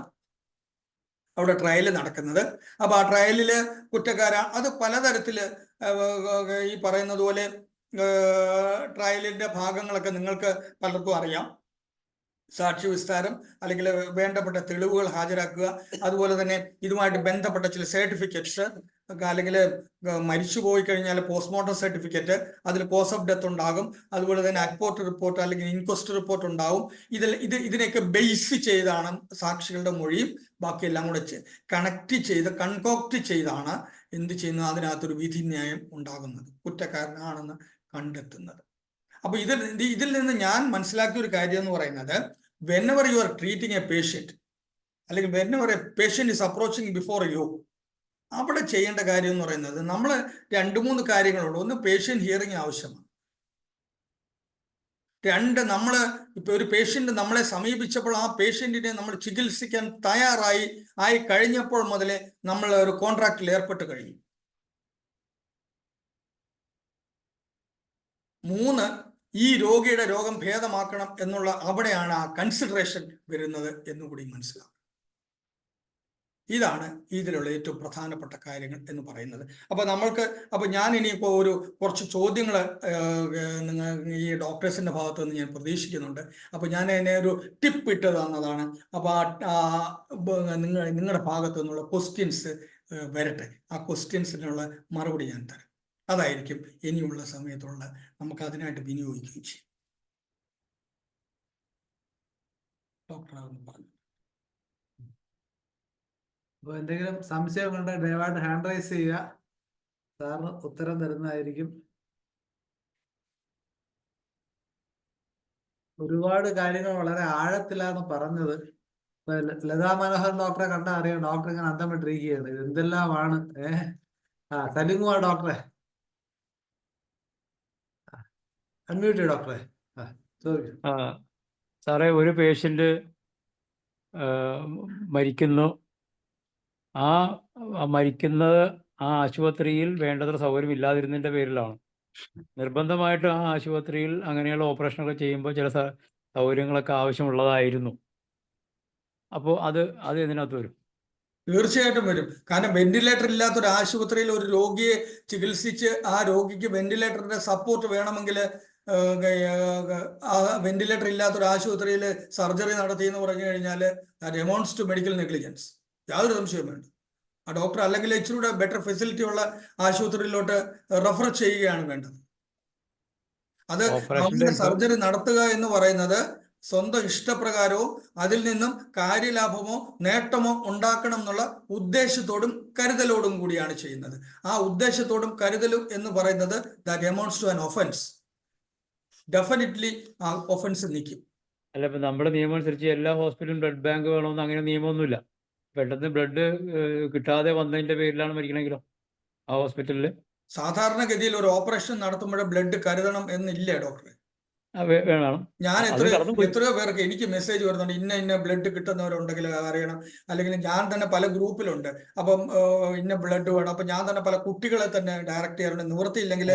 അവിടെ ട്രയൽ നടക്കുന്നത്. അപ്പൊ ആ ട്രയലില് കുറ്റക്കാരാ അത് പലതരത്തില് ഈ പറയുന്നത് പോലെ ട്രയലിന്റെ ഭാഗങ്ങളൊക്കെ നിങ്ങൾക്ക് പലർക്കും അറിയാം. സാക്ഷി വിസ്താരം, അല്ലെങ്കിൽ വേണ്ടപ്പെട്ട തെളിവുകൾ ഹാജരാക്കുക, അതുപോലെ തന്നെ ഇതുമായിട്ട് ബന്ധപ്പെട്ട ചില സർട്ടിഫിക്കറ്റ്സ്, അല്ലെങ്കിൽ മരിച്ചു പോയി കഴിഞ്ഞാൽ പോസ്റ്റ്മോർട്ടം സർട്ടിഫിക്കറ്റ്, അതിൽ കോസ് ഓഫ് ഡെത്ത് ഉണ്ടാകും, അതുപോലെ തന്നെ അക്പോർട്ട് റിപ്പോർട്ട് അല്ലെങ്കിൽ ഇൻക്വസ്റ്റ് റിപ്പോർട്ട് ഉണ്ടാവും. ഇതിനെയൊക്കെ ബേസ് ചെയ്താണ് സാക്ഷികളുടെ മൊഴിയും ബാക്കിയെല്ലാം കൂടെ കണക്ട് ചെയ്ത് കൺകോക്ട് ചെയ്താണ് എന്ത് ചെയ്യുന്നത്, അതിനകത്തൊരു വിധിന്യായം ഉണ്ടാകുന്നത്, കുറ്റക്കാരനാണെന്ന് കണ്ടെത്തുന്നത്. അപ്പൊ ഇതിൽ നിന്ന് ഞാൻ മനസ്സിലാക്കിയ ഒരു കാര്യം എന്ന് പറയുന്നത്, whenever you are treating a patient, അല്ലെങ്കിൽ whenever a patient is approaching before you, അവിടെ ചെയ്യേണ്ട കാര്യം എന്ന് പറയുന്നത്, നമ്മൾ 2-3 കാര്യങ്ങളുണ്ട്. ഒന്ന്, പേഷ്യന്റ് ഹിയറിംഗ് ആവശ്യമാണ്. 2, നമ്മൾ ഇപ്പൊ ഒരു പേഷ്യന്റ് നമ്മളെ സമീപിച്ചപ്പോൾ ആ പേഷ്യന്റിനെ നമ്മൾ ചികിത്സിക്കാൻ ആയി കഴിഞ്ഞപ്പോൾ മുതലേ നമ്മൾ ഒരു കോൺട്രാക്റ്റിൽ ഏർപ്പെട്ട് കഴിയും. 3, ഈ രോഗിയുടെ രോഗം ഭേദമാക്കണം എന്നുള്ള അവിടെയാണ് ആ കൺസിഡറേഷൻ വരുന്നത് എന്നുകൂടി മനസ്സിലാക്കും. ഇതാണ് ഇതിലുള്ള ഏറ്റവും പ്രധാനപ്പെട്ട കാര്യങ്ങൾ എന്ന് പറയുന്നത്. അപ്പൊ ഞാൻ ഇനിയിപ്പോൾ കുറച്ച് ചോദ്യങ്ങൾ ഈ ഡോക്ടേഴ്സിന്റെ ഭാഗത്ത് നിന്ന് ഞാൻ പ്രതീക്ഷിക്കുന്നുണ്ട്. അപ്പൊ ഞാൻ അതിനെ ഒരു ടിപ്പ് ഇട്ട് തന്നതാണ്. അപ്പൊ നിങ്ങളുടെ ഭാഗത്തു നിന്നുള്ള ക്വസ്റ്റ്യൻസ് വരട്ടെ, ആ ക്വസ്റ്റ്യൻസിനുള്ള മറുപടി ഞാൻ തരാം. അതായിരിക്കും ഇനിയുള്ള സമയത്തുള്ള നമുക്ക് അതിനായിട്ട് വിനിയോഗിക്കുകയും ചെയ്യും. ഡോക്ടർ പറഞ്ഞു. അപ്പോൾ എന്തെങ്കിലും സംശയങ്ങളുണ്ടെങ്കിൽ ദയവായിട്ട് ഹാൻഡ് റൈസ് ചെയ്യുക, സാറിന് ഉത്തരം തരുന്നതായിരിക്കും. ഒരുപാട് കാര്യങ്ങൾ വളരെ ആഴത്തിലാണ് പറഞ്ഞത്. ലതാ മനോഹർ ഡോക്ടറെ കണ്ടാൽ അറിയാം, ഡോക്ടർ ഇങ്ങനെ അന്തം വിട്ടിരിക്കുകയാണ്, ഇത് എന്തെല്ലാമാണ്. സലിങ്ങുവാ ഡോക്ടറെ, അൺമ്യൂട്ട് ഡോക്ടറെ. സാറേ, ഒരു പേഷ്യൻ്റ് മരിക്കുന്നു. ആ മരിക്കുന്നത് ആ ആശുപത്രിയിൽ വേണ്ടത്ര സൗകര്യം ഇല്ലാതിരുന്നതിൻ്റെ പേരിലാണ്. നിർബന്ധമായിട്ടും ആ ആശുപത്രിയിൽ അങ്ങനെയുള്ള ഓപ്പറേഷനൊക്കെ ചെയ്യുമ്പോൾ ചില സൗകര്യങ്ങളൊക്കെ ആവശ്യമുള്ളതായിരുന്നു. അപ്പോൾ അത് ഇതിനകത്ത് വരും. തീർച്ചയായിട്ടും വരും. കാരണം വെന്റിലേറ്റർ ഇല്ലാത്ത ഒരു ആശുപത്രിയിൽ ഒരു രോഗിയെ ചികിത്സിച്ച് ആ രോഗിക്ക് വെന്റിലേറ്ററിന്റെ സപ്പോർട്ട് വേണമെങ്കിൽ, ആ വെന്റിലേറ്റർ ഇല്ലാത്തൊരു ആശുപത്രിയിൽ സർജറി നടത്തി എന്ന് പറഞ്ഞു കഴിഞ്ഞാൽ that amounts to medical negligence. യാതൊരു സംശയവും വേണ്ട. ആ ഡോക്ടർ അല്ലെങ്കിൽ ഇച്ചിരൂടെ ബെറ്റർ ഫെസിലിറ്റി ഉള്ള ആശുപത്രിയിലോട്ട് റെഫർ ചെയ്യുകയാണ് വേണ്ടത്. അത് സർജറി നടത്തുക എന്ന് പറയുന്നത് സ്വന്തം ഇഷ്ടപ്രകാരവും അതിൽ നിന്നും കാര്യലാഭമോ നേട്ടമോ ഉണ്ടാക്കണം എന്നുള്ള ഉദ്ദേശത്തോടും കരുതലോടും കൂടിയാണ് ചെയ്യുന്നത്. ആ ഉദ്ദേശത്തോടും കരുതലും എന്ന് പറയുന്നത് that amounts to an offence. Definitely ആ ഒഫൻസ് നിൽക്കും. അല്ല, ഇപ്പം നമ്മുടെ നിയമം അനുസരിച്ച് എല്ലാ ഹോസ്പിറ്റലും ബ്ലഡ് ബാങ്ക് വേണമെന്ന് അങ്ങനെ നിയമമൊന്നുമില്ല. പെട്ടെന്ന് ബ്ലഡ് കിട്ടാതെ വന്നതിൻ്റെ പേരിലാണ് മരിക്കണമെങ്കിലോ ആ ഹോസ്പിറ്റലിൽ? സാധാരണഗതിയിൽ ഒരു ഓപ്പറേഷൻ നടത്തുമ്പോൾ ബ്ലഡ് കരുതണം എന്നില്ല ഡോക്ടറെ. വേണം. ഞാൻ എത്രയോ പേർക്ക് എനിക്ക് മെസ്സേജ് വരുന്നുണ്ട്, ഇന്ന ബ്ലഡ് കിട്ടുന്നവരുണ്ടെങ്കിൽ അറിയണം, അല്ലെങ്കിൽ ഞാൻ തന്നെ പല ഗ്രൂപ്പിലുണ്ട്, അപ്പം ഇന്ന ബ്ലഡ് വേണം. അപ്പൊ ഞാൻ തന്നെ പല കുട്ടികളെ തന്നെ ഡയറക്റ്റ് ചെയ്യാറുണ്ട്. നിവൃത്തിയില്ലെങ്കിൽ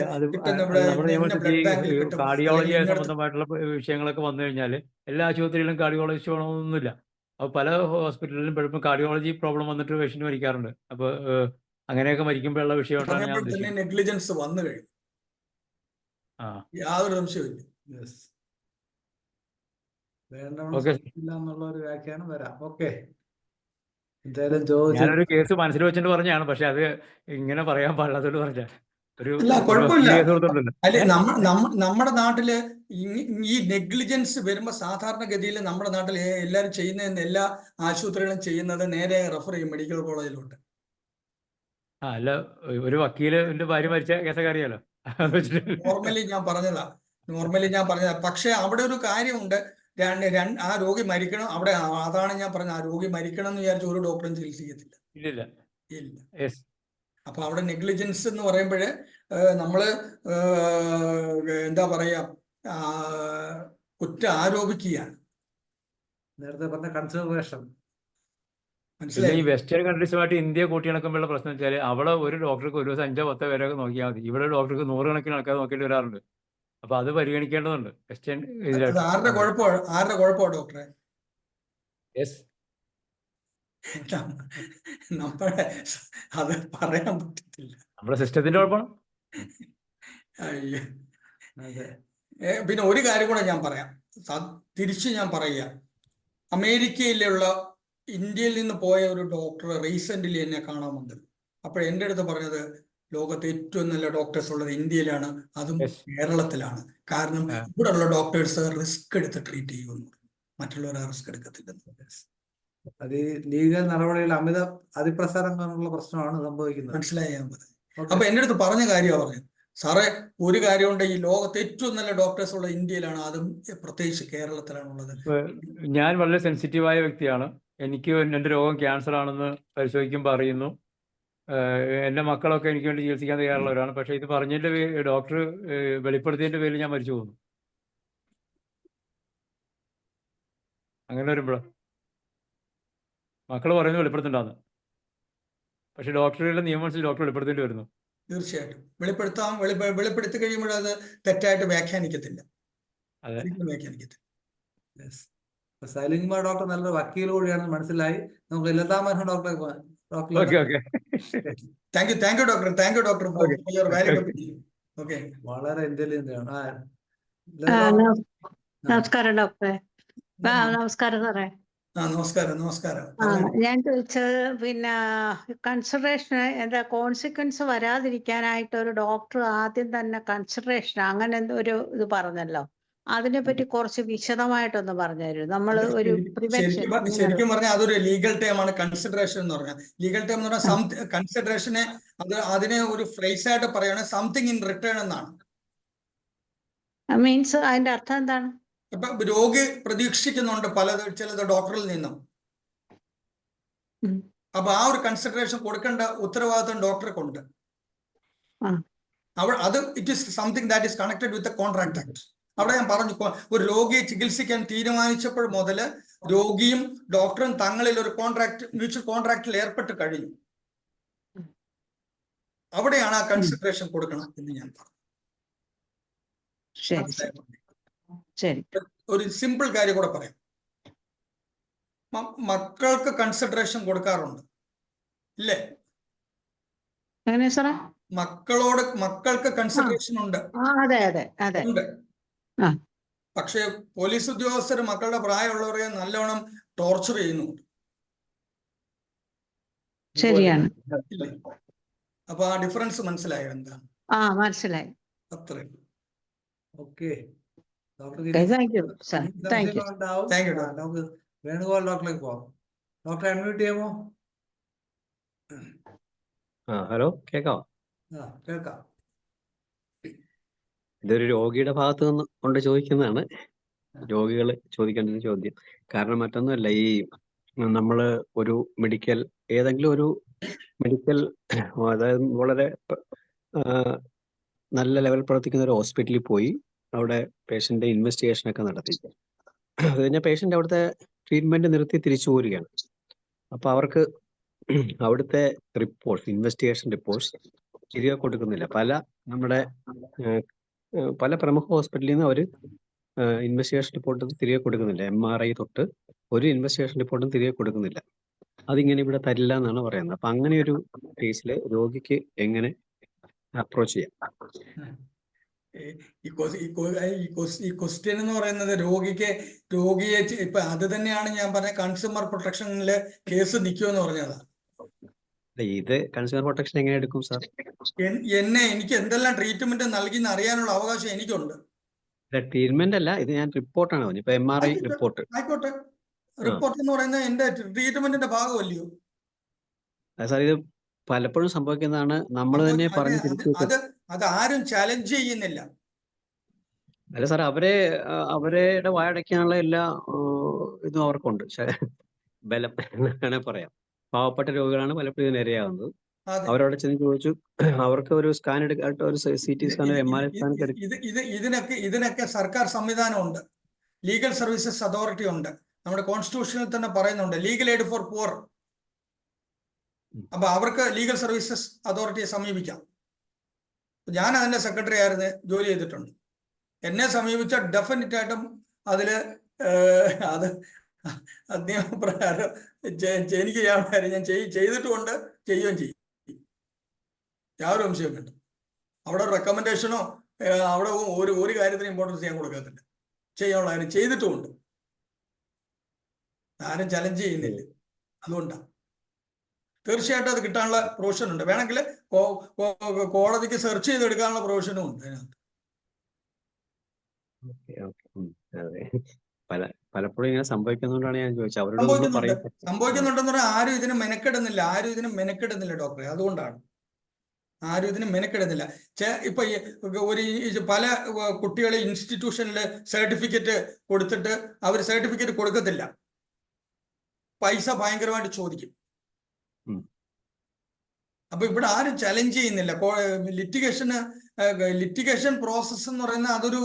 കാർഡിയോളജി സംബന്ധമായിട്ടുള്ള വിഷയങ്ങളൊക്കെ വന്നു കഴിഞ്ഞാൽ എല്ലാ ആശുപത്രിയിലും കാർഡിയോളജിസ്റ്റ് വേണമെന്നൊന്നുമില്ല. അപ്പോൾ പല ഹോസ്പിറ്റലിലും പലപ്പോൾ കാർഡിയോളജി പ്രോബ്ലം വന്നിട്ട് പേഷ്യന്റ് മരിക്കാറുണ്ട്. അപ്പോൾ അങ്ങനെയൊക്കെ മരിക്കുമ്പോഴുള്ള വിഷയമായിട്ടാണ് ഞാൻ ഉദ്ദേശിക്കുന്നത്. നെഗ്ലിജൻസ് വന്നു കഴിഞ്ഞു, യാതൊരു സംശയമില്ല. എന്നുള്ള ഒരു വ്യാഖ്യാനം വരാം. ഓക്കെ, എന്തായാലും ചോദിച്ചു. ഞാനൊരു കേസ് മനസ്സിൽ വെച്ചിട്ട് പറഞ്ഞാണ്, പക്ഷെ അത് ഇങ്ങനെ പറയാൻ പാടില്ലാത്തോട് പറഞ്ഞ നമ്മുടെ നാട്ടില് ഈ നെഗ്ലിജൻസ് വരുമ്പോ സാധാരണഗതിയിൽ നമ്മുടെ നാട്ടിൽ എല്ലാവരും ചെയ്യുന്ന എല്ലാ ആശുപത്രികളും ചെയ്യുന്നത് നേരെ റെഫർ ചെയ്യും മെഡിക്കൽ കോളേജിലോട്ട്. അല്ല, ഒരു വക്കീലിന്റെ ഭാര്യ മരിച്ച കേസൊക്കെ അറിയാലോ. നോർമലി ഞാൻ പറഞ്ഞതാ. പക്ഷെ അവിടെ ഒരു കാര്യമുണ്ട്, ആ രോഗി മരിക്കണം. അവിടെ അതാണ് ഞാൻ പറഞ്ഞത്, ആ രോഗി മരിക്കണം എന്ന് വിചാരിച്ച ഒരു ഡോക്ടറും ചികിത്സിക്കത്തില്ല. ഇല്ല. അപ്പൊ അവിടെ നെഗ്ലിജൻസ് എന്ന് പറയുമ്പോഴേ നമ്മള് എന്താ പറയാ, കുറ്റം ആരോപിക്കുകയാണ്. നേരത്തെ പറഞ്ഞ കൺസിഡറേഷൻ. ഈ വെസ്റ്റേൺ കൺട്രീസുമായിട്ട് ഇന്ത്യ കൂട്ടിയിണക്കുമ്പോഴുള്ള പ്രശ്നം വെച്ചാൽ അവിടെ ഒരു ഡോക്ടർക്ക് ഒരു ദിവസം 5-10 പേരൊക്കെ നോക്കിയാൽ മതി. ഇവിടെ ഡോക്ടർക്ക് 100 കണക്കിന് ആൾക്കാർ നോക്കേണ്ടി വരാറുണ്ട്. അപ്പൊ അത് പരിഗണിക്കേണ്ടതുണ്ട്. വെസ്റ്റേൺ ആരുടെ കുഴപ്പമാണ് ഡോക്ടറെ? അത് പറയാൻ പറ്റത്തില്ല. നമ്മുടെ സിസ്റ്റത്തിന്റെ കുഴപ്പമാണ്. അയ്യോ, അതെ. പിന്നെ ഒരു കാര്യം കൂടെ ഞാൻ പറയാം, തിരിച്ച് ഞാൻ പറയുക, അമേരിക്കയിലുള്ള ഇന്ത്യയിൽ നിന്ന് പോയ ഒരു ഡോക്ടർ റീസെന്റ്ലി എന്നെ കാണാൻ വന്നത്. അപ്പോൾ എൻ്റെ അടുത്ത് പറഞ്ഞത് ലോകത്തെ ഏറ്റവും നല്ല ഡോക്ടേഴ്സ് ഉള്ളത് ഇന്ത്യയിലാണ്, അതും Yes. കേരളത്തിലാണ്. കാരണം ആ. ഇവിടെയുള്ള ഡോക്ടേഴ്സ് റിസ്ക് എടുത്ത് ട്രീറ്റ് ചെയ്യുമെന്ന്, മറ്റുള്ളവർ ആ റിസ്ക് എടുക്കത്തില്ലെന്ന്. അത് ഈ ലീഗൽ നടപടിയിൽ അമിത അതിപ്രസാരം കാരണമുള്ള പ്രശ്നമാണ് സംഭവിക്കുന്നത്. മനസ്സിലായാൽ മതി. Okay. അപ്പൊ എൻ്റെ അടുത്ത് പറഞ്ഞ കാര്യമാണ് പറഞ്ഞത്, സാറേ ഒരു കാര്യമുണ്ട്, ഈ ലോകത്തെ ഏറ്റവും നല്ല ഡോക്ടേഴ്സ് ഉള്ള ഇന്ത്യയിലാണ്, അതും പ്രത്യേകിച്ച് കേരളത്തിലാണുള്ളത്. ഞാൻ വളരെ സെൻസിറ്റീവായ വ്യക്തിയാണ്. എനിക്ക് എൻ്റെ രോഗം ക്യാൻസർ ആണെന്ന് പരിശോധിക്കുമ്പോൾ അറിയുന്നു. എൻ്റെ മക്കളൊക്കെ എനിക്ക് വേണ്ടി ചികിത്സിക്കാൻ തയ്യാറുള്ളവരാണ്. പക്ഷേ ഇത് പറഞ്ഞതിൻ്റെ ഡോക്ടർ വെളിപ്പെടുത്തിയതിൻ്റെ പേരിൽ ഞാൻ മരിച്ചു പോകുന്നു. അങ്ങനെ വരുമ്പോൾ മക്കൾ പറയുന്നത് വെളിപ്പെടുത്തണ്ടാന്ന്, പക്ഷെ ഡോക്ടറുടെ നിയമമനുസരിച്ച് ഡോക്ടർ വെളിപ്പെടുത്തേണ്ടി വരുന്നു. തീർച്ചയായിട്ടും വെളിപ്പെടുത്തി കഴിയുമ്പോൾ അത് തെറ്റായിട്ട് വ്യാഖ്യാനിക്കത്തില്ല. അതെ. വ്യാഖ്യാനിക്കത്തില്ല. സൈലിൻ കുമാർ ഡോക്ടർ നല്ലൊരു വക്കീൽ കൂടിയാണെന്ന് മനസ്സിലായി. നമുക്ക് ലതാമോഹൻ ഡോക്ടറെ പോകാം. Okay okay. Thank you doctor. Thank you doctor for your valuable opinion. Okay. വളരെ ഇന്റലിജന്റ് ആണ്. നമസ്കാരം ഡോക്ടറെ. നമസ്കാരം സാറേ. നമസ്കാരം. ഞാൻ ചോദിച്ചത് പിന്നെ കൺസിഡറേഷൻ എന്താ കോൺസിക്വൻസ് വരാതിരിക്കാനായിട്ട് ഒരു ഡോക്ടർ ആദ്യം തന്നെ കൺസിഡറേഷൻ അങ്ങനെ എന്തോ ഒരു ഇത് പറഞ്ഞല്ലോ, അതിനെ പറ്റി കുറച്ച് വിശദമായിട്ടൊന്ന് പറഞ്ഞു തരൂ. നമ്മൾ ഒരു ശരിക്കും പറഞ്ഞാൽ അതൊരു ലീഗൽ ടേം ആണ് കൺസിഡറേഷൻ എന്ന് പറഞ്ഞാൽ. ലീഗൽ ടേം എന്ന് പറഞ്ഞാൽ കൺസിഡറേഷനെ അതിനെ ഒരു ഫ്രേസ് ആയിട്ട് പറയുകയാണെങ്കിൽ സംതിങ് ഇൻ റിട്ടേൺ എന്നാണ്. മീൻസ് അതിന്റെ അർത്ഥം എന്താണ്? ഇപ്പൊ രോഗി പ്രതീക്ഷിക്കുന്നുണ്ട് ചിലത് ഡോക്ടറിൽ നിന്നും. അപ്പൊ ആ ഒരു കൺസിഡറേഷൻ കൊടുക്കേണ്ട ഉത്തരവാദിത്വം ഡോക്ടർക്ക് ഉണ്ട്. അത് it is something that is connected with contract act. അവിടെ ഞാൻ പറഞ്ഞു, ഒരു രോഗിയെ ചികിത്സിക്കാൻ തീരുമാനിച്ചപ്പോൾ മുതൽ രോഗിയും ഡോക്ടറും തങ്ങളിൽ ഒരു മ്യൂച്വൽ കോൺട്രാക്റ്റിൽ ഏർപ്പെട്ട് കഴിഞ്ഞു. അവിടെയാണ് ആ കൺസിഡറേഷൻ കൊടുക്കണം എന്ന് ഞാൻ പറഞ്ഞു. ശരി. ഒരു സിമ്പിൾ കാര്യം കൂടെ പറയാം. മക്കൾക്ക് കൺസിഡറേഷൻ കൊടുക്കാറുണ്ട് ഇല്ലേ? മക്കൾക്ക് കൺസിഡറേഷൻ ഉണ്ട്. ഉണ്ട്. പക്ഷെ പോലീസ് ഉദ്യോഗസ്ഥർ മക്കളുടെ പ്രായമുള്ളവരെ നല്ലോണം ടോർച്ചർ ചെയ്യുന്നുണ്ട്. ശരിയാണ്. അപ്പൊ ആ ഡിഫറൻസ് മനസ്സിലായോ എന്താണ്? മനസ്സിലായി. അത്രയും. ഓക്കെ. വേണുഗോപാൽ ഡോക്ടറിലേക്ക് പോവാം. ഡോക്ടറെ അൺമ്യൂട്ട് ചെയ്യാമോ? ഹലോ, കേൾക്കാം. കേൾക്കാം. ഇതൊരു രോഗിയുടെ ഭാഗത്ത് നിന്ന് കൊണ്ട് ചോദിക്കുന്നതാണ്, രോഗികൾ ചോദിക്കേണ്ട ഒരു ചോദ്യം. കാരണം മറ്റൊന്നുമല്ല, ഈ നമ്മള് ഒരു ഏതെങ്കിലും ഒരു മെഡിക്കൽ, അതായത് വളരെ നല്ല ലെവൽ പ്രവർത്തിക്കുന്ന ഒരു ഹോസ്പിറ്റലിൽ പോയി അവിടെ പേഷ്യന്റ് ഇൻവെസ്റ്റിഗേഷൻ ഒക്കെ നടത്തി, അത് കഴിഞ്ഞാൽ പേഷ്യന്റ് അവിടുത്തെ ട്രീറ്റ്മെന്റ് നിർത്തി തിരിച്ചു പോരുകയാണ്. അപ്പൊ അവർക്ക് അവിടുത്തെ ഇൻവെസ്റ്റിഗേഷൻ റിപ്പോർട്ട്സ് തിരികെ കൊടുക്കുന്നില്ല. പല പ്രമുഖ ഹോസ്പിറ്റലിൽ നിന്ന് അവർ ഇൻവെസ്റ്റിഗേഷൻ റിപ്പോർട്ട് തിരികെ കൊടുക്കുന്നില്ല. MRI തൊട്ട് ഒരു ഇൻവെസ്റ്റിഗേഷൻ റിപ്പോർട്ടും തിരികെ കൊടുക്കുന്നില്ല. അതിങ്ങനെ ഇവിടെ തരില്ല എന്നാണ് പറയുന്നത്. അപ്പൊ അങ്ങനെ ഒരു കേസിൽ രോഗിക്ക് എങ്ങനെ അപ്രോച്ച് ചെയ്യാം? ഈ ക്വസ്റ്റ്യൻ എന്ന് പറയുന്നത് രോഗിയെ ഇപ്പൊ അത് തന്നെയാണ് ഞാൻ പറഞ്ഞ കൺസ്യൂമർ പ്രൊട്ടക്ഷനില് കേസ് നിൽക്കുമെന്ന് പറഞ്ഞതാ. ഇത് കൺസ്യൂമർ പ്രൊട്ടക്ഷൻ എങ്ങനെ എടുക്കും സാർ? എനിക്ക് എന്തെല്ലാം ട്രീറ്റ്മെന്റ് നൽകിയെന്ന് അറിയാനുള്ള അവകാശം എനിക്കുണ്ട്. ട്രീറ്റ്മെന്റ് അല്ല, ഇത് ഞാൻ റിപ്പോർട്ടാണ് പറഞ്ഞത്. ഇപ്പൊ MRI റിപ്പോർട്ട് ആയിക്കോട്ടെ. റിപ്പോർട്ട് എന്ന് പറയുന്നത് എന്റെ ട്രീറ്റ്മെന്റിന്റെ ഭാഗമല്ലയോ സാർ? ഇത് പലപ്പോഴും സംഭവിക്കുന്നതാണ്, നമ്മൾ തന്നെ പറഞ്ഞു അത് ആരും ചാലഞ്ച് ചെയ്യുന്നില്ല. അല്ല സാർ, അവരുടെ വായടയ്ക്കാനുള്ള എല്ലാ ഇതും അവർക്കുണ്ട്, ബലം അങ്ങനെ പറയാം. പാവപ്പെട്ട രോഗികളാണ് പലപ്പോഴും ഇതിനിരയാകുന്നത്. അവരവിടെ ചെന്ന് ചോദിച്ചു, അവർക്ക് ഒരു സ്കാൻ എടുക്കാട്ട്, ഒരു CT സ്കാൻ, MRI സ്കാൻ. ഇതിനൊക്കെ സർക്കാർ സംവിധാനമുണ്ട്, ലീഗൽ സർവീസസ് അതോറിറ്റി ഉണ്ട്. നമ്മുടെ കോൺസ്റ്റിറ്റ്യൂഷനിൽ തന്നെ പറയുന്നുണ്ട് ലീഗൽ എയ്ഡ് ഫോർ പുവർ. അപ്പൊ അവർക്ക് ലീഗൽ സർവീസസ് അതോറിറ്റിയെ സമീപിക്കാം. ഞാൻ അതിന്റെ സെക്രട്ടറി ആയിരുന്നു, ജോലി ചെയ്തിട്ടുണ്ട്. എന്നെ സമീപിച്ച ഡെഫിനറ്റ് ആയിട്ടും അതില് നിയമപ്രകാരം എനിക്ക് ചെയ്യാൻ ഞാൻ ചെയ്തിട്ടുമുണ്ട്, ചെയ്യുകയും ചെയ്യും. യാതൊരു സംശയം വേണ്ട. അവിടെ റെക്കമെൻഡേഷനോ അവിടെ ഒരു കാര്യത്തിന് ഇമ്പോർട്ടൻസ് ചെയ്യാൻ കൊടുക്കത്തില്ല. ചെയ്യാനുള്ള കാര്യം ചെയ്തിട്ടുമുണ്ട്. ആരും ചലഞ്ച് ചെയ്യുന്നില്ല. അതുകൊണ്ടാണ്. തീർച്ചയായിട്ടും അത് കിട്ടാനുള്ള പ്രൊവിഷൻ ഉണ്ട്. വേണമെങ്കിൽ കോടതിക്ക് സെർച്ച് ചെയ്തെടുക്കാനുള്ള പ്രൊവിഷനും ഉണ്ട് അതിനകത്ത്. പലപ്പോഴും ഇങ്ങനെ സംഭവിക്കുന്നതുകൊണ്ടാണ് ഞാൻ ചോദിച്ചത്. അവരോട് നമ്മൾ പറയും. സംഭവിക്കുന്നുണ്ടെന്ന് പറഞ്ഞാൽ ആരും ഇതിന് മെനക്കെടുന്നില്ല ഡോക്ടറെ. അതുകൊണ്ടാണ് ആരും ഇതിന് മെനക്കെടുന്നില്ല. ഇപ്പൊ പല കുട്ടികളെ ഇൻസ്റ്റിറ്റ്യൂഷനിൽ സർട്ടിഫിക്കറ്റ് കൊടുത്തിട്ട് അവർ സർട്ടിഫിക്കറ്റ് കൊടുക്കത്തില്ല. പൈസ ഭയങ്കരമായിട്ട് ചോദിക്കും. അപ്പൊ ഇവിടെ ആരും ചലഞ്ച് ചെയ്യുന്നില്ല. ലിറ്റിഗേഷൻ പ്രോസസ് എന്ന് പറയുന്നത് അതൊരു